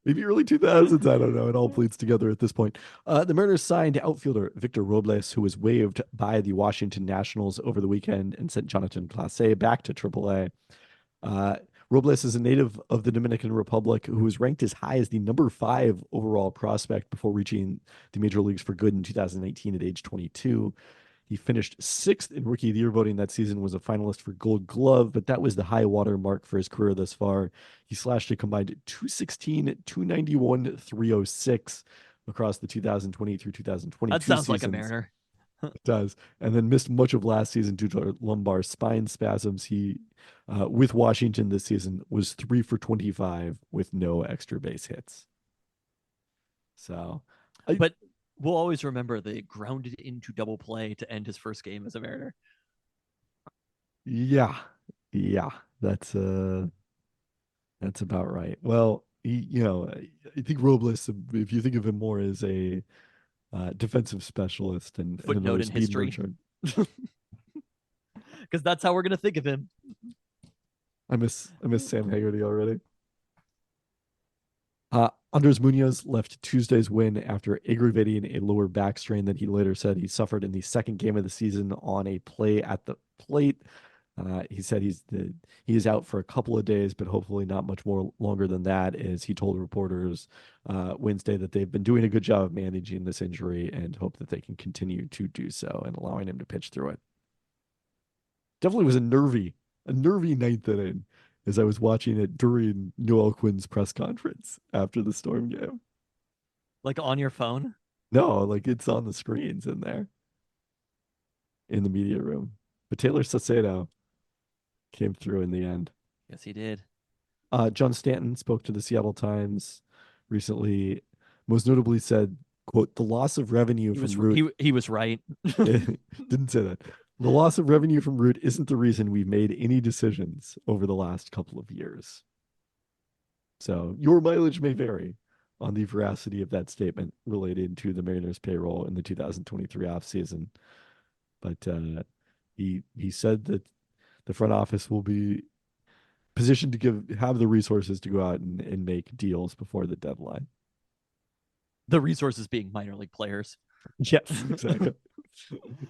Maybe early 2000s, I don't know. It all bleeds together at this point. The Mariners signed outfielder Victor Robles, who was waived by the Washington Nationals over the weekend and sent Jonathan Clase back to AAA. Robles is a native of the Dominican Republic who was ranked as high as the number 5 overall prospect before reaching the major leagues for good in 2019 at age 22. He finished 6th in Rookie of the Year voting that season, was a finalist for Gold Glove, but that was the high water mark for his career thus far. He slashed a combined 216, 291, 306 across the 2020 through 2022 That sounds seasons. like a Mariner. It does. And then missed much of last season due to lumbar spine spasms. He, with Washington this season, was 3 for 25 with no extra base hits. So, But we'll always remember they grounded into double play to end his first game as a Mariner. yeah, that's about right. Well, I think Robles, if you think of him more as a defensive specialist and Footnote another in speed history. merchant. Because that's how we're going to think of him. I miss Sam Haggerty already. Andres Munoz left Tuesday's win after aggravating a lower back strain that he later said he suffered in the second game of the season on a play at the plate. He said he is out for a couple of days, but hopefully not much more longer than that, as he told reporters Wednesday that they've been doing a good job of managing this injury and hope that they can continue to do so and allowing him to pitch through it. Definitely was a nervy ninth inning as I was watching it during Noel Quinn's press conference after the Storm game. Like on your phone? No, like it's on the screens in there in the media room. But Taylor Saucedo came through in the end. Yes, he did. John Stanton spoke to the Seattle Times recently, most notably said, quote, the loss of revenue He from was, Root. he was right. Didn't say that. The loss of revenue from Root isn't the reason we've made any decisions over the last couple of years. So your mileage may vary on the veracity of that statement related to the Mariners payroll in the 2023 offseason. But he said that the front office will be positioned to have the resources to go out and make deals before the deadline. The resources being minor league players. Yes, exactly.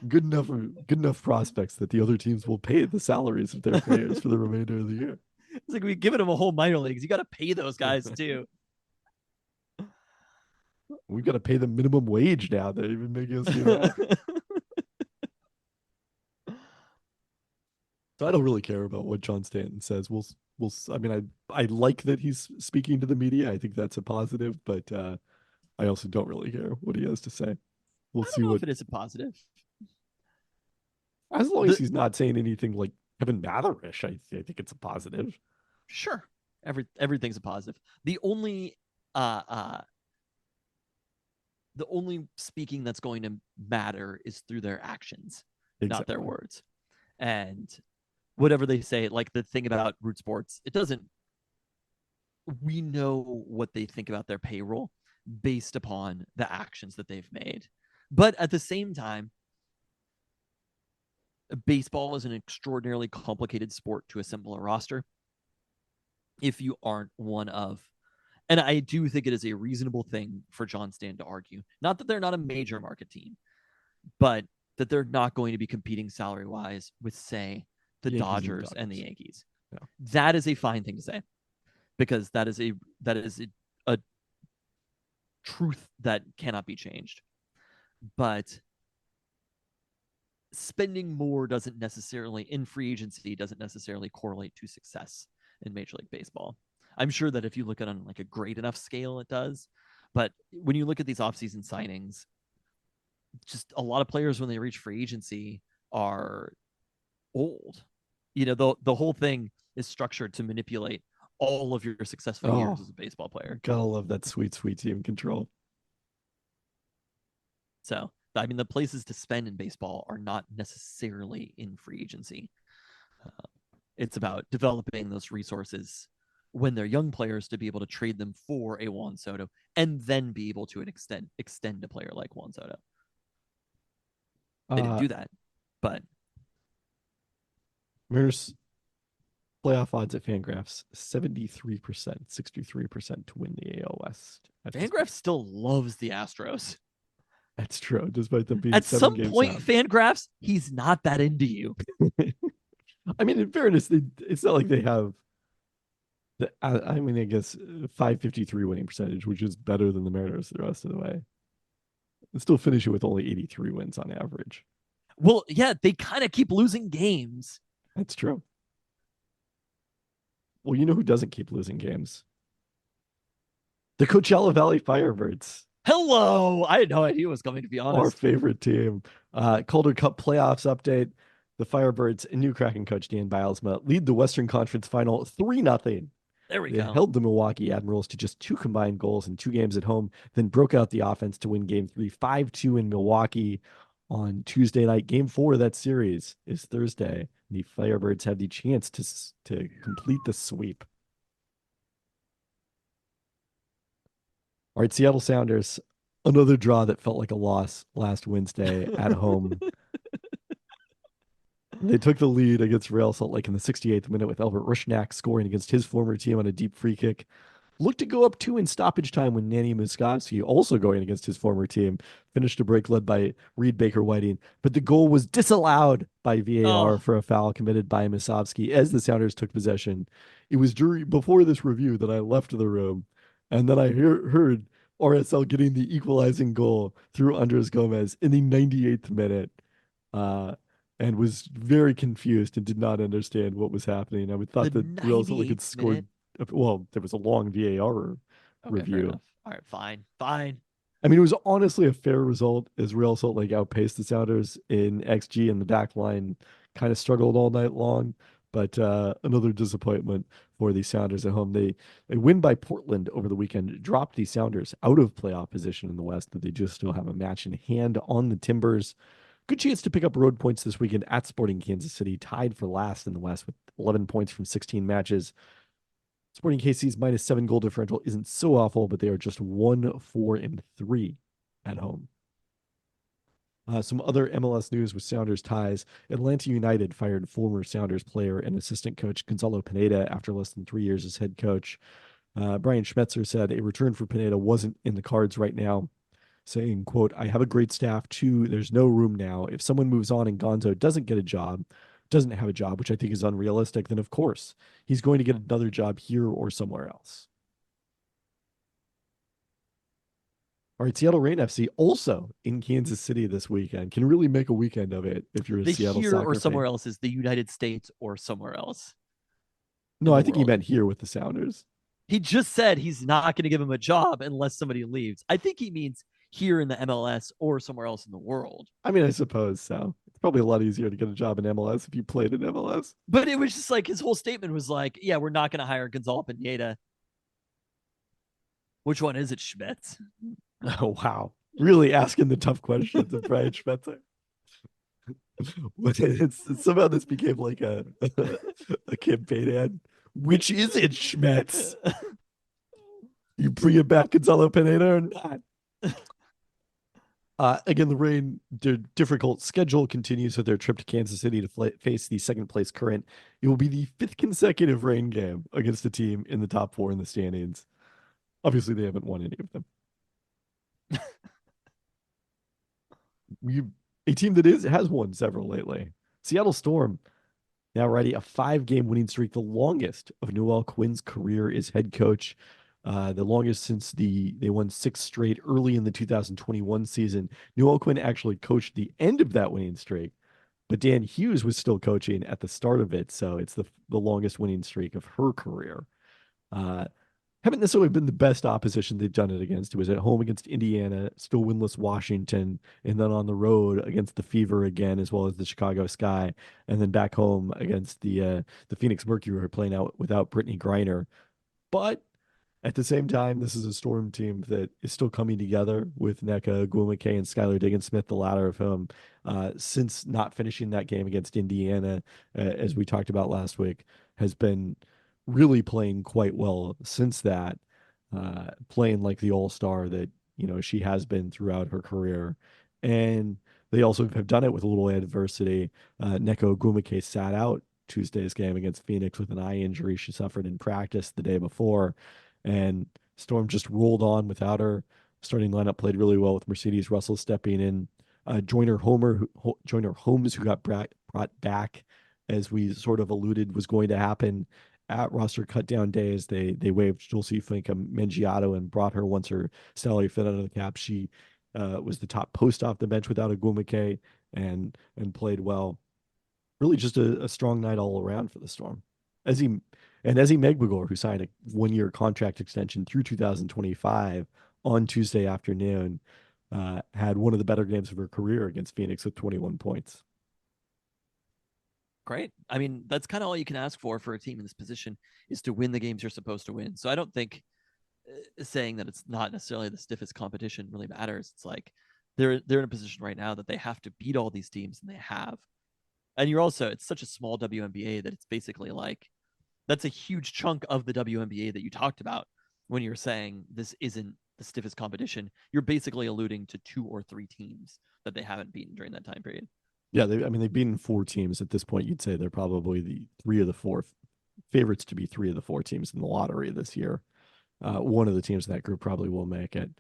Good enough prospects that the other teams will pay the salaries of their players for the remainder of the year. It's like we've given them a whole minor leagues. You got to pay those guys too. We've got to pay them minimum wage now. They're even making us do that. So I don't really care about what John Stanton says. We'll. I mean, I like that he's speaking to the media. I think that's a positive, but I also don't really care what he has to say. We'll see what if it is a positive. As long as he's not saying anything like Kevin Matherish, I think it's a positive. Sure, everything's a positive. The only speaking that's going to matter is through their actions, not their words. And whatever they say, like the thing about Root Sports, we know what they think about their payroll based upon the actions that they've made. But at the same time, baseball is an extraordinarily complicated sport to assemble a roster. If you aren't one of, and I do think it is a reasonable thing for John Stanton to argue, not that they're not a major market team, but that they're not going to be competing salary-wise with, say, the Dodgers and the Yankees. Yeah. That is a fine thing to say, because that is a truth that cannot be changed. But spending more doesn't necessarily, in free agency, doesn't necessarily correlate to success in Major League Baseball. I'm sure that if you look at it on like a great enough scale, it does. But when you look at these offseason signings, just a lot of players when they reach free agency are old. You know, the whole thing is structured to manipulate all of your successful years as a baseball player. Gotta love that sweet team control. So, I mean, the places to spend in baseball are not necessarily in free agency. It's about developing those resources when they're young players to be able to trade them for a Juan Soto and then be able to extend a player like Juan Soto. They didn't do that, but Mariners playoff odds at Fangraphs 73%, 63% to win the AL West. Fangraphs still loves the Astros. That's true, despite them being at 7 some games point. out. Fangraphs, he's not that into you. I mean, in fairness, it's not like they have I mean, I guess 553 winning percentage, which is better than the Mariners the rest of the way. And still finishing with only 83 wins on average. Well, yeah, they kind of keep losing games. That's true. Well, you know who doesn't keep losing games? The Coachella Valley Firebirds, Hello. I had no idea it was coming, to be our honest. favorite team. Calder Cup playoffs update. The Firebirds and new Kraken coach Dan Bilesma lead the Western Conference final 3-0. There we They go. held the Milwaukee Admirals to just 2 combined goals in 2 games at home, then broke out the offense to win game 3 5-2 in Milwaukee on Tuesday night. Game 4 of that series is Thursday. The Firebirds have the chance to complete the sweep. All right, Seattle Sounders, another draw that felt like a loss last Wednesday at home. They took the lead against Real Salt Lake in the 68th minute with Albert Rushnak scoring against his former team on a deep free kick. Looked to go up 2 in stoppage time when Nanny Muskovsky, also going against his former team, finished a break led by Reed Baker Whiting. But the goal was disallowed by VAR for a foul committed by Musovsky as the Sounders took possession. It was before this review that I left the room, and then I heard RSL getting the equalizing goal through Andres Gomez in the 98th minute. And was very confused and did not understand what was happening. I would thought The that Real Salt Lake had 98th scored. minute? Well, there was a long VAR Okay, fair review. enough. All right, fine. Fine. I mean, it was honestly a fair result as Real Salt Lake outpaced the Sounders in XG, and the back line kind of struggled all night long. But another disappointment for the Sounders at home. They win by Portland over the weekend, dropped the Sounders out of playoff position in the West, but they just still have a match in hand on the Timbers. Good chance to pick up road points this weekend at Sporting Kansas City, tied for last in the West with 11 points from 16 matches. Sporting KC's -7 goal differential isn't so awful, but they are just 1-4-3 at home. Some other MLS news with Sounders ties. Atlanta United fired former Sounders player and assistant coach Gonzalo Pineda after less than 3 years as head coach. Brian Schmetzer said a return for Pineda wasn't in the cards right now, saying, quote, "I have a great staff too. There's no room now. If someone moves on and Gonzo doesn't have a job, which I think is unrealistic, then of course he's going to get another job here or somewhere else." All right, Seattle Reign FC also in Kansas City this weekend. Can really make a weekend of it if you're a The Seattle here soccer or somewhere fan. else is the United States or somewhere else. No, in I the think he world. meant here with the Sounders. He just said he's not going to give him a job unless somebody leaves. I think he means here in the MLS or somewhere else in the world. I mean, I suppose so. It's probably a lot easier to get a job in MLS if you played in MLS. But it was just like his whole statement was like, yeah, we're not going to hire Gonzalo Pineda. Which one is it, Schmetz? Oh, wow. Really asking the tough questions of Brian Schmetzer. Somehow this became like a campaign ad. Which is it, Schmetz? You bring it back Gonzalo Pineda or not? Again, the Reign, their difficult schedule continues with their trip to Kansas City to face the second place current. It will be the 5th consecutive Reign game against a team in the top 4 in the standings. Obviously, they haven't won any of them. A team that has won several lately. Seattle Storm now riding a 5-game winning streak, the longest of Noel Quinn's career as head coach. The longest since they won 6 straight early in the 2021 season. Noel Quinn actually coached the end of that winning streak, but Dan Hughes was still coaching at the start of it, so it's the longest winning streak of her career. Haven't necessarily been the best opposition they've done it against. It was at home against Indiana, still winless Washington, and then on the road against the Fever again, as well as the Chicago Sky, and then back home against the Phoenix Mercury, who are playing out without Brittany Griner. But at the same time, this is a Storm team that is still coming together with Nneka Ogwumike and Skylar Diggins-Smith, the latter of whom, since not finishing that game against Indiana, as we talked about last week, has been really playing quite well since that, playing like the all-star that, she has been throughout her career. And they also have done it with a little adversity. Nneka Ogwumike sat out Tuesday's game against Phoenix with an eye injury she suffered in practice the day before. And Storm just rolled on without her. Starting lineup played really well with Mercedes Russell stepping in. Joyner Holmes, who got brought back, as we sort of alluded was going to happen at roster cut down days, they waived Dulcie Finca Mengiato and brought her once her salary fit under the cap. She was the top post off the bench without a Gumake and played well. Really just a strong night all around for the Storm. Ezzy Megbagor, who signed a 1-year contract extension through 2025 on Tuesday afternoon, had one of the better games of her career against Phoenix with 21 points. Great. I mean, that's kind of all you can ask for a team in this position, is to win the games you're supposed to win. So I don't think saying that it's not necessarily the stiffest competition really matters. It's like they're in a position right now that they have to beat all these teams, and they have. And it's such a small WNBA that it's basically like that's a huge chunk of the WNBA that you talked about when you're saying this isn't the stiffest competition. You're basically alluding to 2 or 3 teams that they haven't beaten during that time period. Yeah, they've beaten 4 teams at this point. You'd say they're probably the 3 of the 4 favorites to be 3 of the 4 teams in the lottery this year. One of the teams in that group probably will make it.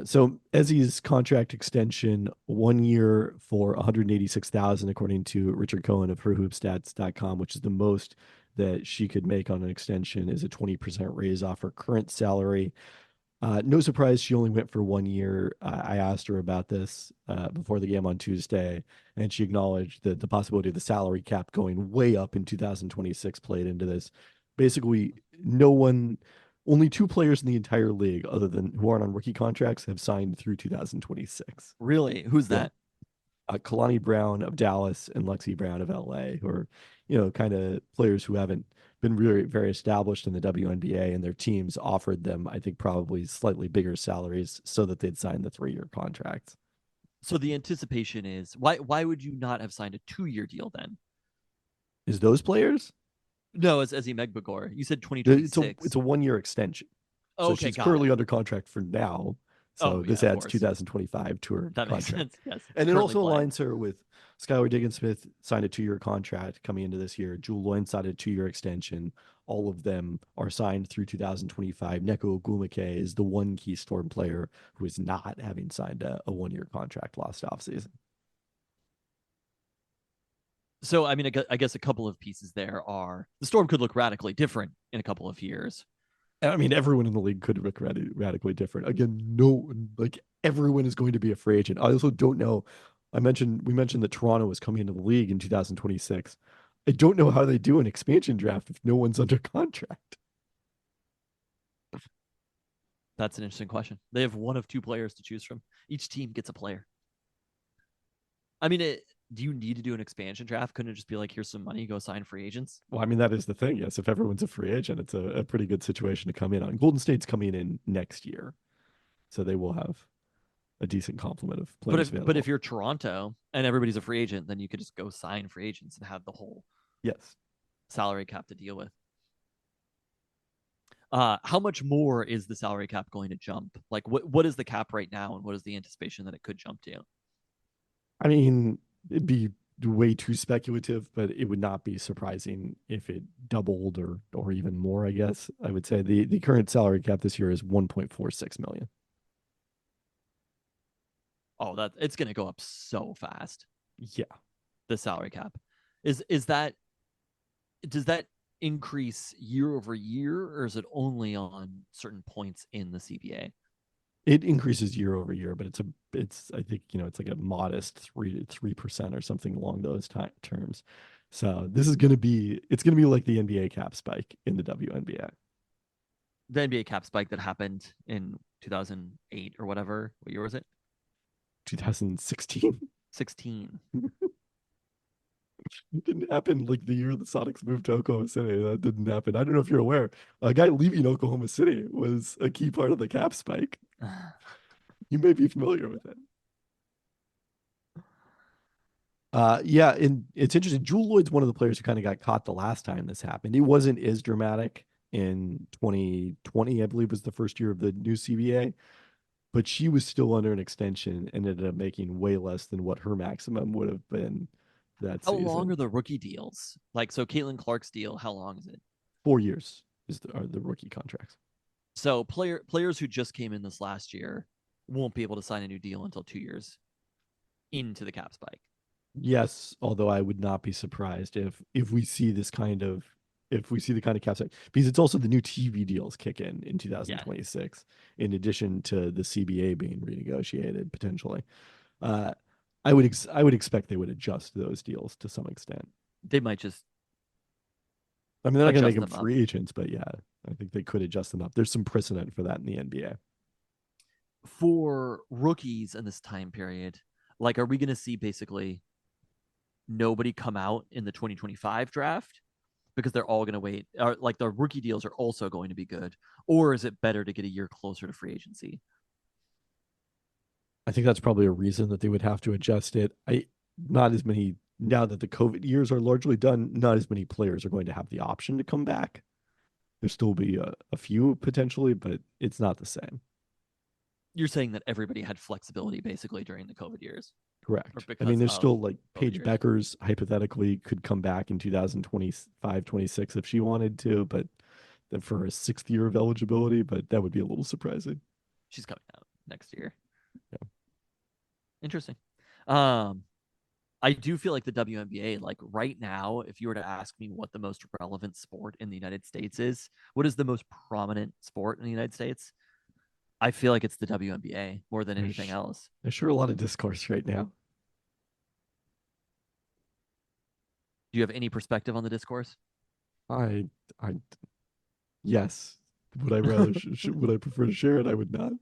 So Ezzy's contract extension, 1 year for $186,000, according to Richard Cohen of HerHoopStats.com, which is the most that she could make on an extension, is a 20% raise off her current salary. No surprise, she only went for 1 year. I asked her about this before the game on Tuesday, and she acknowledged that the possibility of the salary cap going way up in 2026 played into this. Basically, only 2 players in the entire league, other than who aren't on rookie contracts, have signed through 2026. Really? Who's that? Kalani Brown of Dallas and Lexi Brown of LA, who are, kind of players who haven't been really very established in the WNBA, and their teams offered them, I think, probably slightly bigger salaries so that they'd sign the 3-year contracts. So the anticipation is why would you not have signed a 2-year deal then? Is those players? No, as Ezzy Megbagor. You said 2026. It's a 1-year extension. So Okay, she's currently under contract for now. So this adds 2025 to her that contract. Makes sense. Yes. And it also aligns her with Skylar Diggins-Smith signed a 2-year contract coming into this year. Jewel Loyne signed a 2-year extension. All of them are signed through 2025. Neko Ogwumike is the one key Storm player who is not having signed a 1-year contract last offseason. So, I mean, I guess a couple of pieces there are the Storm could look radically different in a couple of years. I mean, everyone in the league could look radically different. Again, everyone is going to be a free agent. I also don't know. We mentioned that Toronto was coming into the league in 2026. I don't know how they do an expansion draft if no one's under contract. That's an interesting question. They have one of 2 players to choose from. Each team gets a player. I mean, do you need to do an expansion draft? Couldn't it just be like, here's some money, go sign free agents? Well, I mean, that is the thing. Yes, if everyone's a free agent, it's a pretty good situation to come in on. Golden State's coming in next year, so they will have a decent complement of players. But if you're Toronto and everybody's a free agent, then you could just go sign free agents and have the whole salary cap to deal with. How much more is the salary cap going to jump? Like, what is the cap right now, and what is the anticipation that it could jump to? I mean, it'd be way too speculative, but it would not be surprising if it doubled or even more, I guess. I would say the current salary cap this year is $1.46 million. Oh, it's going to go up so fast. Yeah. The salary cap. Does that increase year over year, or is it only on certain points in the CBA? It increases year over year, but it's I think it's like a modest 3% or something along those terms. So this is gonna be like the NBA cap spike in the WNBA. The NBA cap spike that happened in 2008 or whatever. What year was it? 2016. 16. It didn't happen like the year the Sonics moved to Oklahoma City. That didn't happen. I don't know if you're aware. A guy leaving Oklahoma City was a key part of the cap spike. You may be familiar with it. Yeah, and it's interesting. Jewel Lloyd's one of the players who kind of got caught the last time this happened. It wasn't as dramatic in 2020, I believe, was the first year of the new CBA, but she was still under an extension and ended up making way less than what her maximum would have been that season. How long are the rookie deals? Like, so Caitlin Clark's deal, how long is it? 4 years are the rookie contracts. So players who just came in this last year won't be able to sign a new deal until 2 years into the cap spike. Yes, although I would not be surprised if we see this kind of if we see the kind of cap size, because it's also the new TV deals kick in Yeah, 2026, in addition to the CBA being renegotiated potentially. Uh, I would expect they would adjust those deals to some extent. they might just I mean, they're not going to make adjust them them up. free agents, but yeah, I think they could adjust them up. There's some precedent for that in the NBA. For rookies in this time period, like, are we going to see basically nobody come out in the 2025 draft because they're all going to wait? Or like the rookie deals are also going to be good, or is it better to get a year closer to free agency? I think that's probably a reason that they would have to adjust it. Not as many now that the COVID years are largely done. Not as many players are going to have the option to come back. There still be a few potentially, but it's not the same. You're saying that everybody had flexibility basically during the COVID years, or Correct. I because mean, there's of still like COVID Paige years? Beckers hypothetically could come back in 2025, 26 if she wanted to, but then for a sixth year of eligibility, but that would be a little surprising. She's coming out next year. Yeah. Interesting. I do feel like the WNBA, like right now, if you were to ask me what the most relevant sport in the United States is, what is the most prominent sport in the United States? I feel like it's the WNBA more than anything There's, else. there's sure a lot of discourse right now. Do you have any perspective on the discourse? I, I, yes. Would I rather, would I prefer to share it? I would not.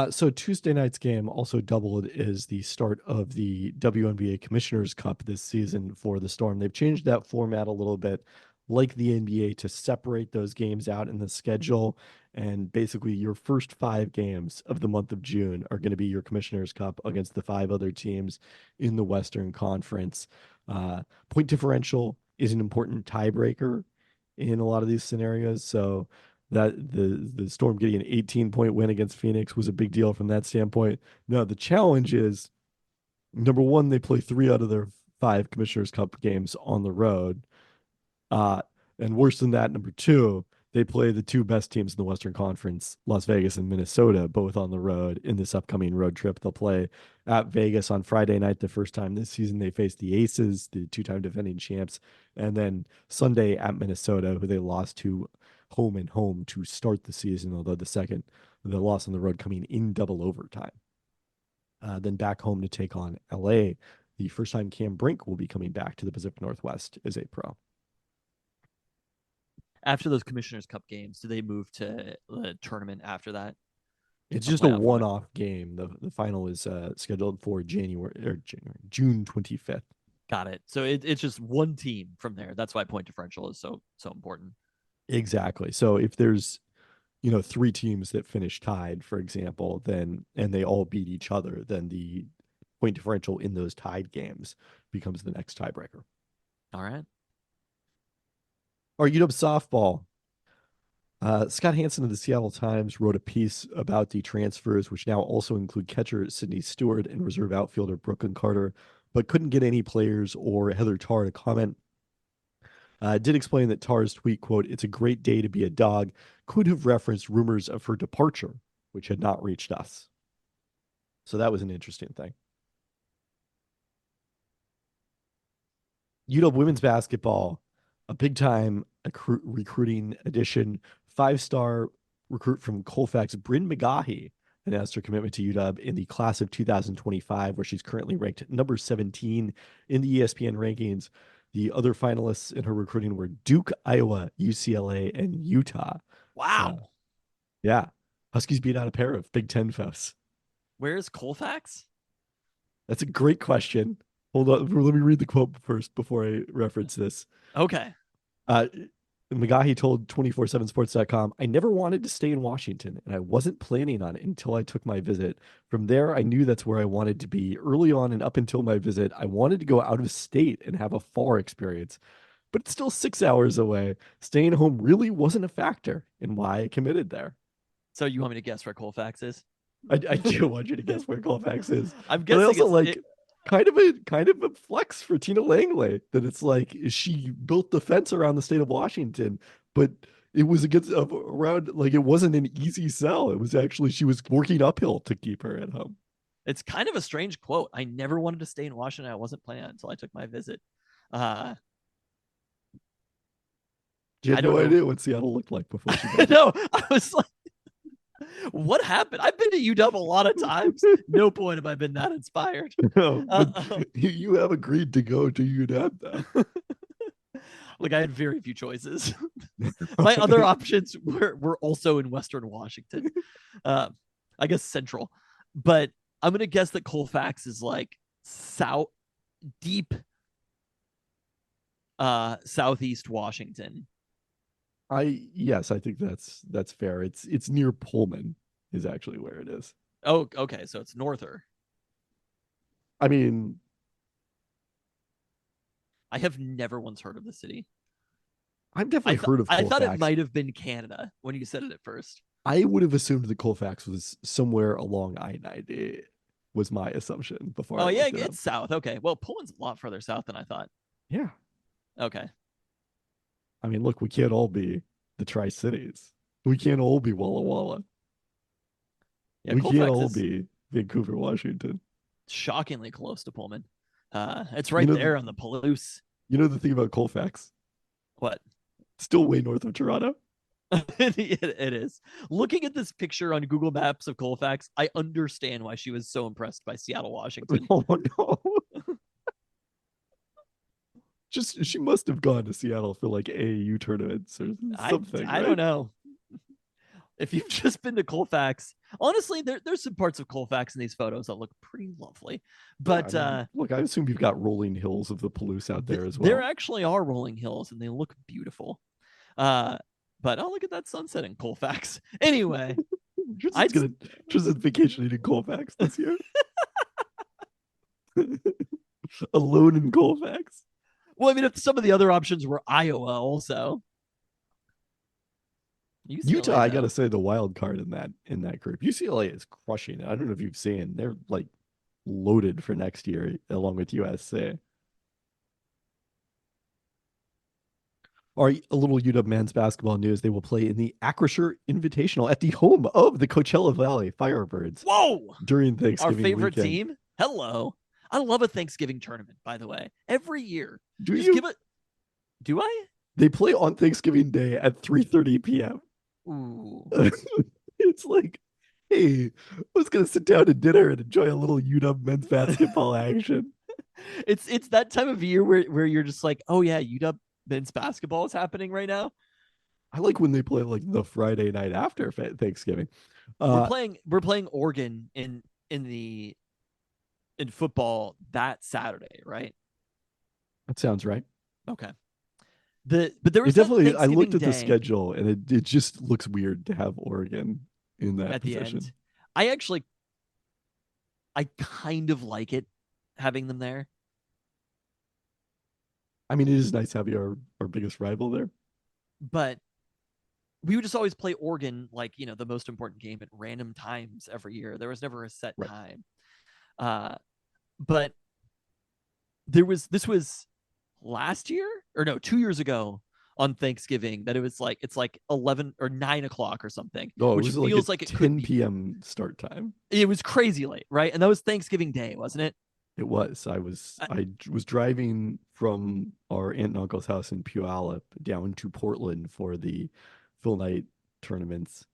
So Tuesday night's game also doubled as the start of the WNBA Commissioners Cup this season for the Storm. They've changed that format a little bit, like the NBA, to separate those games out in the schedule. And basically, your first 5 games of the month of June are going to be your Commissioners Cup against the 5 other teams in the Western Conference. Point differential is an important tiebreaker in a lot of these scenarios. So that the Storm getting an 18-point win against Phoenix was a big deal from that standpoint. No, the challenge is, number one, they play 3 out of their 5 Commissioners Cup games on the road. And worse than that, number 2, they play the 2 best teams in the Western Conference, Las Vegas and Minnesota, both on the road in this upcoming road trip. They'll play at Vegas on Friday night. The first time this season they face the Aces, the 2-time defending champs, and then Sunday at Minnesota, who they lost to home and home to start the season, although the loss on the road coming in double overtime. Then back home to take on LA. The first time Cam Brink will be coming back to the Pacific Northwest as a pro. After those Commissioners Cup games, do they move to the tournament after that? It's A just a playoff format? one-off game. The final is scheduled for June 25th. Got it. So it's just one team from there. That's why point differential is so important. Exactly. So if there's 3 teams that finish tied, for example, then and they all beat each other, then the point differential in those tied games becomes the next tiebreaker. All right. Our UW softball. Scott Hansen of the Seattle Times wrote a piece about the transfers, which now also include catcher Sydney Stewart and reserve outfielder Brooklyn Carter, but couldn't get any players or Heather Tarr to comment. Did explain that Tarr's tweet, quote, "It's a great day to be a dog," could have referenced rumors of her departure, which had not reached us. So that was an interesting thing. UW women's basketball, a big time recruiting addition. 5-star recruit from Colfax, Bryn McGahee, announced her commitment to UW in the class of 2025, where she's currently ranked number 17 in the ESPN rankings. The other finalists in her recruiting were Duke, Iowa, UCLA, and Utah. Wow. Yeah. Huskies beat out a pair of Big Ten foes. Where's Colfax? That's a great question. Hold on. Let me read the quote first before I reference this. Okay. McGahee told 247sports.com, "I never wanted to stay in Washington, and I wasn't planning on it until I took my visit. From there, I knew that's where I wanted to be. Early on and up until my visit, I wanted to go out of state and have a far experience, but it's still 6 hours away. Staying home really wasn't a factor in why I committed there." So you want me to guess where Colfax is? I do want you to guess where Colfax is. I'm But I guessing also it's like kind of a flex for Tina Langley that it's like she built the fence around the state of Washington, but it was against around like it wasn't an easy sell. It was actually she was working uphill to keep her at home. it's kind of a strange quote. I never wanted to stay in Washington. I wasn't planning on until I took my visit. You I had don't no know. idea what Seattle looked like before she I got know. I was like, what happened? I've been to UW a lot of times. No point have I been that inspired. No, but Uh, you have agreed to go to UW though. like I had very few choices. My other options were also in Western Washington. I guess Central, but I'm gonna guess that Colfax is like south, deep, southeast Washington. Yes, I think that's fair. It's near Pullman is actually where it is. Oh, okay, so it's norther. I mean, I have never once heard of the city. I've definitely heard of I thought it Colfax. might have been Canada when you said it at first. I would have assumed that Colfax was somewhere along I-90 was my assumption before I Oh yeah, looked it up. it's south. Okay, well Pullman's a lot further south than I thought. Yeah. Okay, I mean, look, we can't all be the Tri-Cities. We can't all be Walla Walla. yeah, We can't Colfax all is be Vancouver, Washington. shockingly close to Pullman. It's You right know there on the Palouse. You know the thing about Colfax? What? Still way north of Toronto. It is. Looking at this picture on Google Maps of Colfax, I understand why she was so impressed by Seattle, Washington. Oh no. Just she must have gone to Seattle for like AAU tournaments or something. I right? don't know. If you've just been to Colfax, honestly, there's some parts of Colfax in these photos that look pretty lovely. But I mean, look, I assume you've got rolling hills of the Palouse out there as well. there actually are rolling hills and they look beautiful. But oh, look at that sunset in Colfax. Anyway, Tristan's vacationing in Colfax this year. Alone in Colfax. well, I mean, if some of the other options were Iowa, also. UCLA, Utah, I though. gotta say, the wild card in that group. UCLA is crushing it. I don't know if you've seen; they're like loaded for next year, along with USC. All right, a little UW men's basketball news. They will play in the Acrisure Invitational at the home of the Coachella Valley Firebirds Whoa! during Our Thanksgiving favorite weekend. team. Hello. I love a Thanksgiving tournament, by the way. Every year. Do Just you? give it. Do I? They play on Thanksgiving Day at 3:30 p.m. Ooh. It's like, hey, I was gonna sit down to dinner and enjoy a little UW men's basketball action. It's that time of year where you're just like, oh yeah, UW men's basketball is happening right now. I like when they play like the Friday night after Thanksgiving. We're playing Oregon in football that Saturday, right? That sounds right. Okay. But there was It definitely. that I looked at the Thanksgiving Day schedule and it just looks weird to have Oregon in that at the position. end. I kind of like it having them there. I mean, it is nice having our biggest rival there. But we would just always play Oregon like, the most important game at random times every year. There was never a set Right. time. But this was last year or no, 2 years ago on Thanksgiving that it's like 11 or 9 o'clock or something, Oh, which it was feels like like a it 10 could be. p.m. start time. It was crazy late, right? And that was Thanksgiving Day, wasn't it? It was. I was driving from our aunt and uncle's house in Puyallup down to Portland for the Phil Knight tournaments,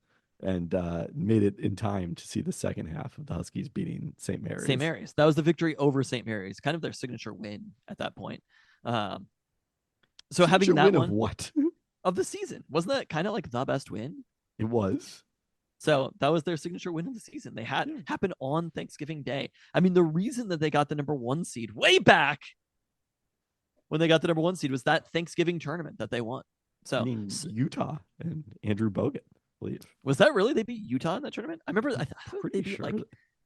and made it in time to see the second half of the Huskies beating St. Mary's. St. Mary's. That was the victory over St. Mary's, kind of their signature win at that point. So having that win one of what? of the season, wasn't that kind of like the best win? It was. So that was their signature win of the season. They had happened on Thanksgiving Day. I mean, the reason that they got the number 1 seed way back when they got the number 1 seed was that Thanksgiving tournament that they won. So I mean, Utah and Andrew Bogut, I believe. Was that really they beat Utah in that tournament? I remember I thought they beat sure. like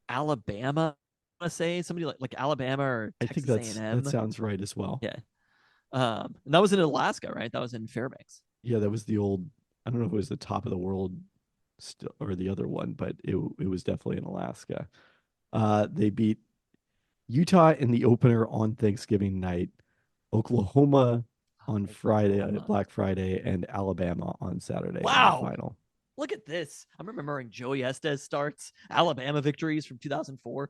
Alabama. I want to say somebody like Alabama or Texas I think A&M. that sounds right as well. Yeah. And that was in Alaska, right? That was in Fairbanks. Yeah, that was the old. I don't know if it was the top of the world still or the other one, but it was definitely in Alaska. They beat Utah in the opener on Thanksgiving night, Oklahoma on Friday, Black Friday, and Alabama on Saturday. Wow. In the final. Look at this. I'm remembering Joey Estes starts, Alabama victories from 2004.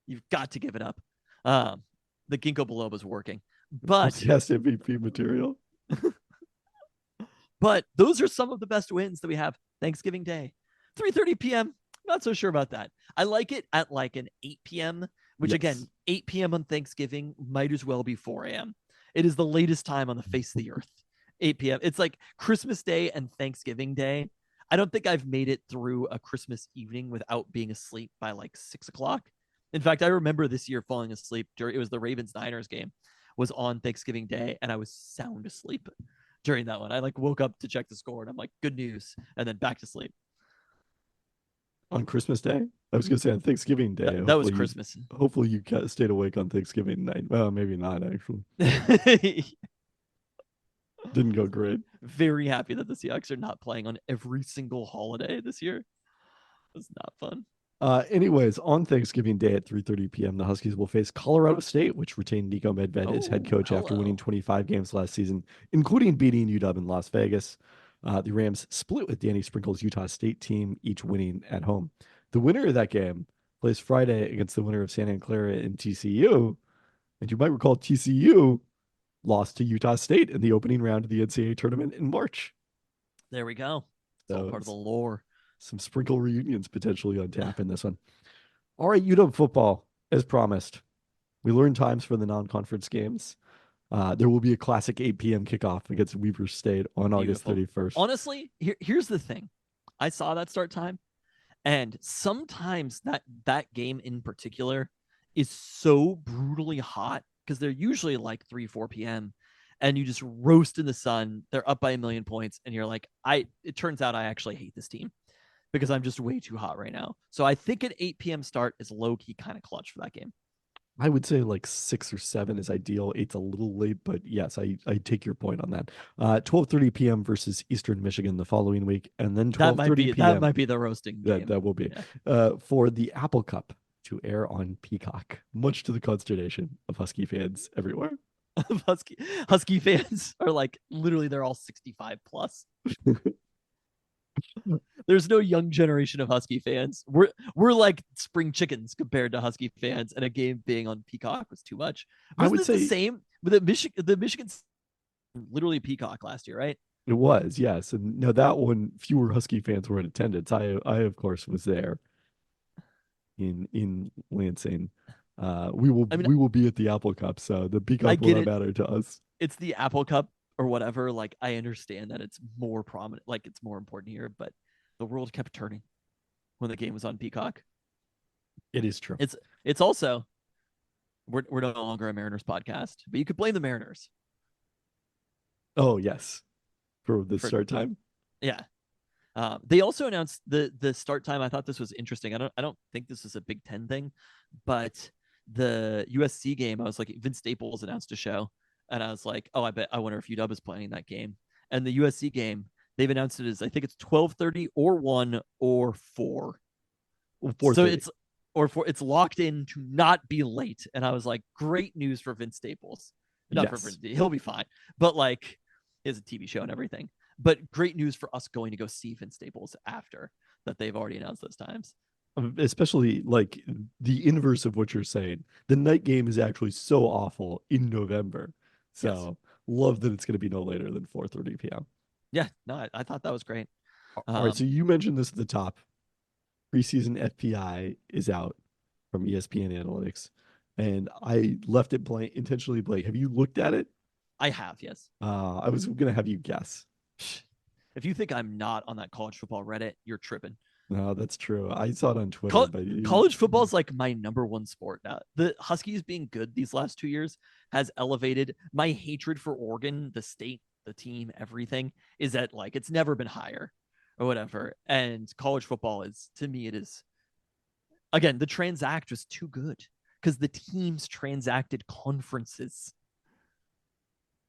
You've got to give it up. The ginkgo biloba's working. But yes, MVP material. But those are some of the best wins that we have. Thanksgiving Day, 3:30 p.m. Not so sure about that. I like it at like an 8 p.m., which Yes. again, 8 p.m. on Thanksgiving might as well be 4 a.m. It is the latest time on the face of the earth. 8 p.m. It's like Christmas Day and Thanksgiving Day. I don't think I've made it through a Christmas evening without being asleep by like 6 o'clock. In fact, I remember this year falling asleep during, it was the Ravens-Niners game, was on Thanksgiving Day, and I was sound asleep during that one. I like woke up to check the score, and I'm like, good news, and then back to sleep. On Christmas Day? I was going to say on Thanksgiving Day. That was Hopefully Christmas. Hopefully you stayed awake on Thanksgiving night. Well, maybe not, actually. Didn't go great. Very happy that the Seahawks are not playing on every single holiday this year. It's not fun. Anyways, on Thanksgiving Day at 3:30 p.m., the Huskies will face Colorado State, which retained Nico Medved as head coach after winning 25 games last season, including beating UW in Las Vegas. The Rams split with Danny Sprinkle's Utah State team, each winning at home. The winner of that game plays Friday against the winner of Santa Clara and TCU. And you might recall TCU lost to Utah State in the opening round of the NCAA tournament in March. There we go. It's all part of the it's- lore. Some Sprinkle reunions potentially on tap in this one. All right, UW football, as promised. We learned times for the non-conference games. There will be a classic 8 p.m. kickoff against Weber State on August 31st. Honestly, here's the thing. I saw that start time, and sometimes that game in particular is so brutally hot because they're usually like 3-4 p.m. and you just roast in the sun. They're up by 1 million points, and you're like, it turns out I actually hate this team because I'm just way too hot right now. So I think an 8 p.m. start is low-key kind of clutch for that game. I would say like 6 or 7 is ideal. 8's a little late, but yes, I take your point on that. 12:30 p.m. versus Eastern Michigan the following week, and then 12:30 p.m. That might be the roasting game. That will be for the Apple Cup to air on Peacock, much to the consternation of Husky fans everywhere. Husky fans are like literally they're all 65 plus. There's no young generation of Husky fans. We're like spring chickens compared to Husky fans, and a game being on Peacock was too much. I would say the same with the Michigan literally Peacock last year, right? It was, yes. And no, that one fewer Husky fans were in attendance. I of course was there in Lansing. We will be at the Apple Cup, so the Peacock will not matter to us. It's the Apple Cup or whatever. Like I understand that it's more prominent, like it's more important here, but the world kept turning when the game was on Peacock. It is true. It's also we're no longer a Mariners podcast, but you could blame the Mariners. Oh yes, for the start time. Yeah. They also announced the start time. I thought this was interesting. I don't think this is a Big Ten thing, but the USC game, I was like, Vince Staples announced a show, and I was like, oh, I wonder if UW is playing that game. And the USC game, they've announced it as I think it's 12:30 or 1 or 4. So it's locked in to not be late. And I was like, great news for Vince Staples. Not for Vince, he'll be fine. But like, it's a TV show and everything. But great news for us going to go see Vince Staples after that they've already announced those times. Especially like the inverse of what you're saying. The night game is actually so awful in November. So love that it's going to be no later than 4:30 p.m. Yeah, no, I thought that was great. All right, so you mentioned this at the top. Preseason FPI is out from ESPN Analytics, and I left it blank intentionally blank. Have you looked at it? I have, yes. I was going to have you guess. If you think I'm not on that college football Reddit, you're tripping. No, that's true. I saw it on Twitter. College football is like my number one sport now. The Huskies being good these last 2 years has elevated my hatred for Oregon, the state, the team, everything is at like it's never been higher or whatever. And college football is, to me, it is again, the transact was too good because the teams transacted conferences.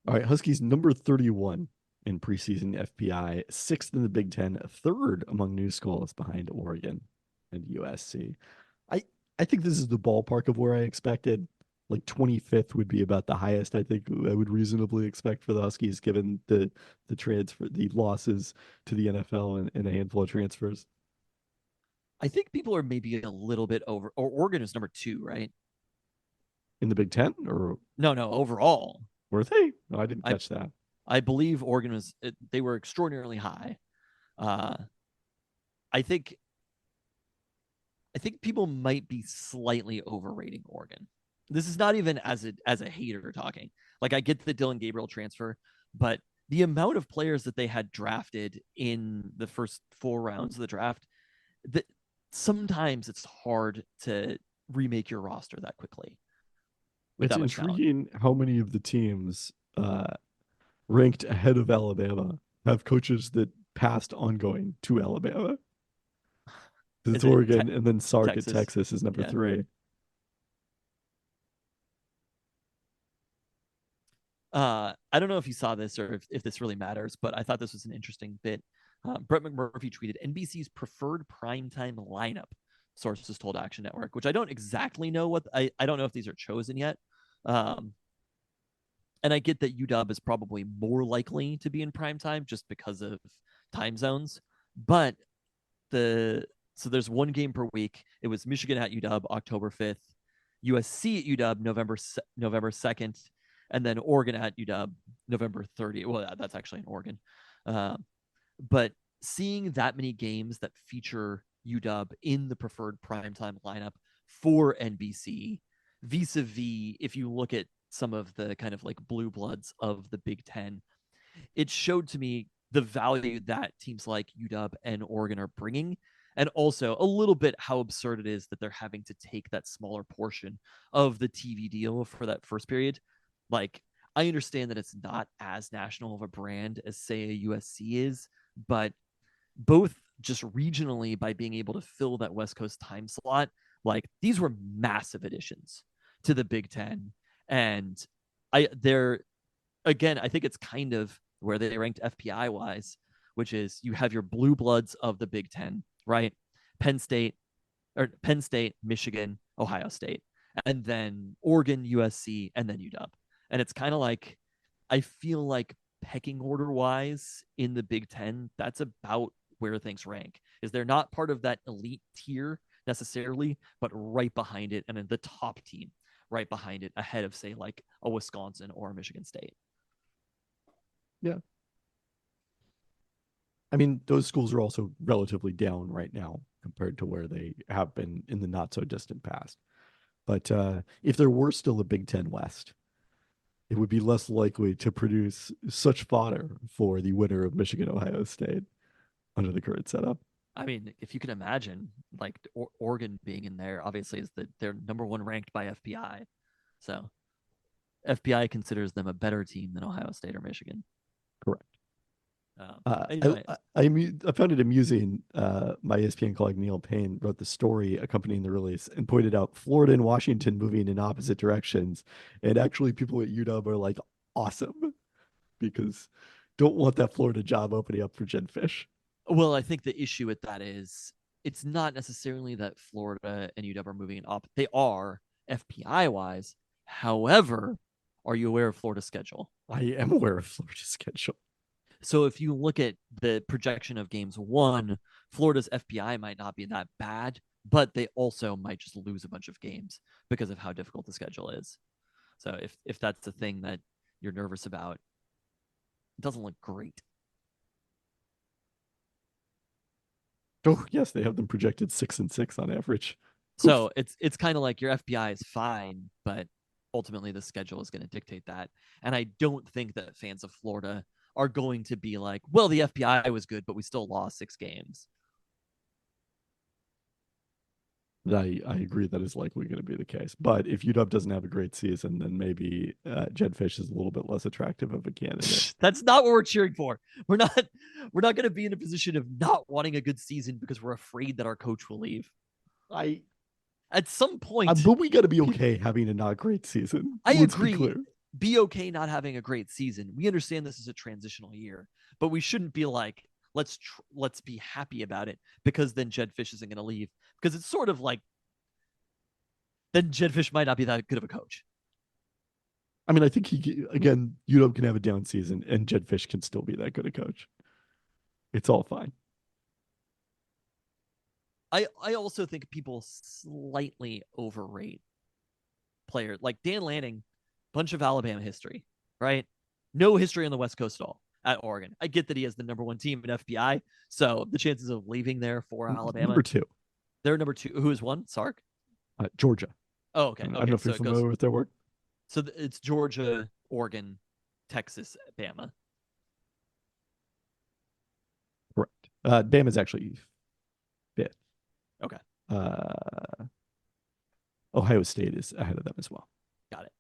All right, Huskies number 31 in preseason FPI, 6th in the Big Ten, 3rd among new schools behind Oregon and USC. I think this is the ballpark of where I expected. Like 25th would be about the highest I think I would reasonably expect for the Huskies, given the losses to the NFL and a handful of transfers. I think people are maybe a little bit over, or Oregon is number 2, right? In the Big Ten, or no, overall. Were they? No, I didn't catch that. I believe Oregon they were extraordinarily high. Uh, I think people might be slightly overrating Oregon. This is not even as a hater talking. Like, I get the Dylan Gabriel transfer, but the amount of players that they had drafted in the first 4 rounds of the draft, that sometimes it's hard to remake your roster that quickly with It's that much talent. intriguing how many of the teams ranked ahead of Alabama have coaches that passed on going to Alabama. It's Is it Oregon, and then Sark at Texas? Texas is number Yeah. 3. I don't know if you saw this or if this really matters, but I thought this was an interesting bit. Brett McMurphy tweeted NBC's preferred primetime lineup, sources told Action Network, which I don't exactly know what I don't know if these are chosen yet. And I get that UW is probably more likely to be in primetime just because of time zones. But so there's one game per week. It was Michigan at UW October 5th, USC at UW November 2nd, and then Oregon at UW November 30th. Well, that's actually in Oregon. But seeing that many games that feature UW in the preferred primetime lineup for NBC, vis-a-vis, if you look at some of the kind of like blue bloods of the Big Ten, it showed to me the value that teams like UW and Oregon are bringing, and also a little bit how absurd it is that they're having to take that smaller portion of the TV deal for that first period. Like, I understand that it's not as national of a brand as, say, a USC is, but both just regionally by being able to fill that West Coast time slot, like, these were massive additions to the Big Ten. And they're, again, I think it's kind of where they ranked FPI wise, which is you have your blue bloods of the Big Ten, right? Penn State, Michigan, Ohio State, and then Oregon, USC, and then UW. And it's kind of like, I feel like pecking order wise in the Big Ten, that's about where things rank. Is they're not part of that elite tier necessarily, but right behind it, and then the top team right behind it, ahead of, say, like a Wisconsin or a Michigan State. Yeah. I mean, those schools are also relatively down right now compared to where they have been in the not so distant past. But if there were still a Big Ten West, it would be less likely to produce such fodder for the winner of Michigan Ohio State under the current setup. I mean, if you can imagine, like, Oregon being in there, obviously is that they're number 1 ranked by FPI. So FPI considers them a better team than Ohio State or Michigan. Correct. Anyway. I found it amusing. My ESPN colleague Neil Payne wrote the story accompanying the release and pointed out Florida and Washington moving in opposite directions. And actually, people at UW are like, awesome, because don't want that Florida job opening up for Jedd Fisch. Well, I think the issue with that is it's not necessarily that Florida and UW are moving up. They are FPI wise. However, are you aware of Florida's schedule? I am aware of Florida's schedule. So if you look at the projection of games won, Florida's FPI might not be that bad, but they also might just lose a bunch of games because of how difficult the schedule is. So if that's the thing that you're nervous about, it doesn't look great. Oh, yes, they have them projected 6-6 on average. So it's kind of like your FPI is fine, but ultimately the schedule is going to dictate that. And I don't think that fans of Florida are going to be like, well, the FPI was good, but we still lost 6 games. I agree that is likely going to be the case. But if UW doesn't have a great season, then maybe Jedd Fisch is a little bit less attractive of a candidate. That's not what we're cheering for. We're not going to be in a position of not wanting a good season because we're afraid that our coach will leave. At some point, but we got to be okay having a not great season. I Let's agree. Be clear. Be okay not having a great season. We understand this is a transitional year, but we shouldn't be like, let's be happy about it because then Jedd Fisch isn't going to leave, because it's sort of like then Jedd Fisch might not be that good of a coach. I mean, I think UW can have a down season and Jedd Fisch can still be that good a coach. It's all fine. I also think people slightly overrate players like Dan Lanning, bunch of Alabama history, right? No history on the West Coast at all at Oregon. I get that he has the number 1 team in FBI, so the chances of leaving there for Alabama. Number 2. They're number 2. Who is 1? Sark? Georgia. Oh, okay. I don't know if so you're familiar with their work. So it's Georgia, Oregon, Texas, Bama. Correct. Bama's actually 5th. Okay. Ohio State is ahead of them as well. Got it.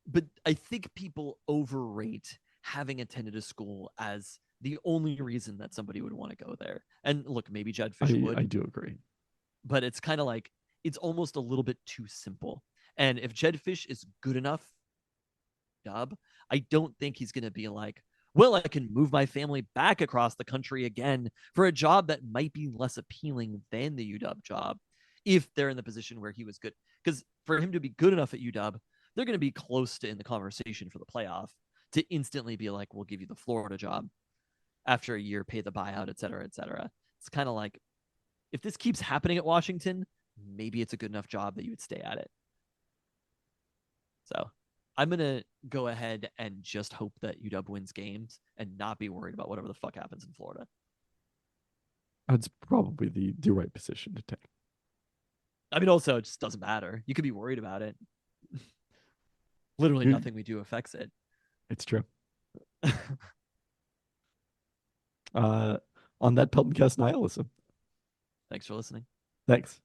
But I think people overrate having attended a school as the only reason that somebody would want to go there. And look, maybe Jed Fish would. I do agree. But it's kind of like, it's almost a little bit too simple. And if Jed Fish is good enough job, I don't think he's going to be like, well, I can move my family back across the country again for a job that might be less appealing than the UW job if they're in the position where he was good. Because for him to be good enough at UW, they're going to be close to in the conversation for the playoff to instantly be like, we'll give you the Florida job after a year, pay the buyout, et cetera, et cetera. It's kind of like, if this keeps happening at Washington, maybe it's a good enough job that you would stay at it. So I'm going to go ahead and just hope that UW wins games and not be worried about whatever the fuck happens in Florida. That's probably the right position to take. I mean, also, it just doesn't matter. You could be worried about it. Literally nothing we do affects it. It's true. On that Peltoncast nihilism. Thanks for listening. Thanks.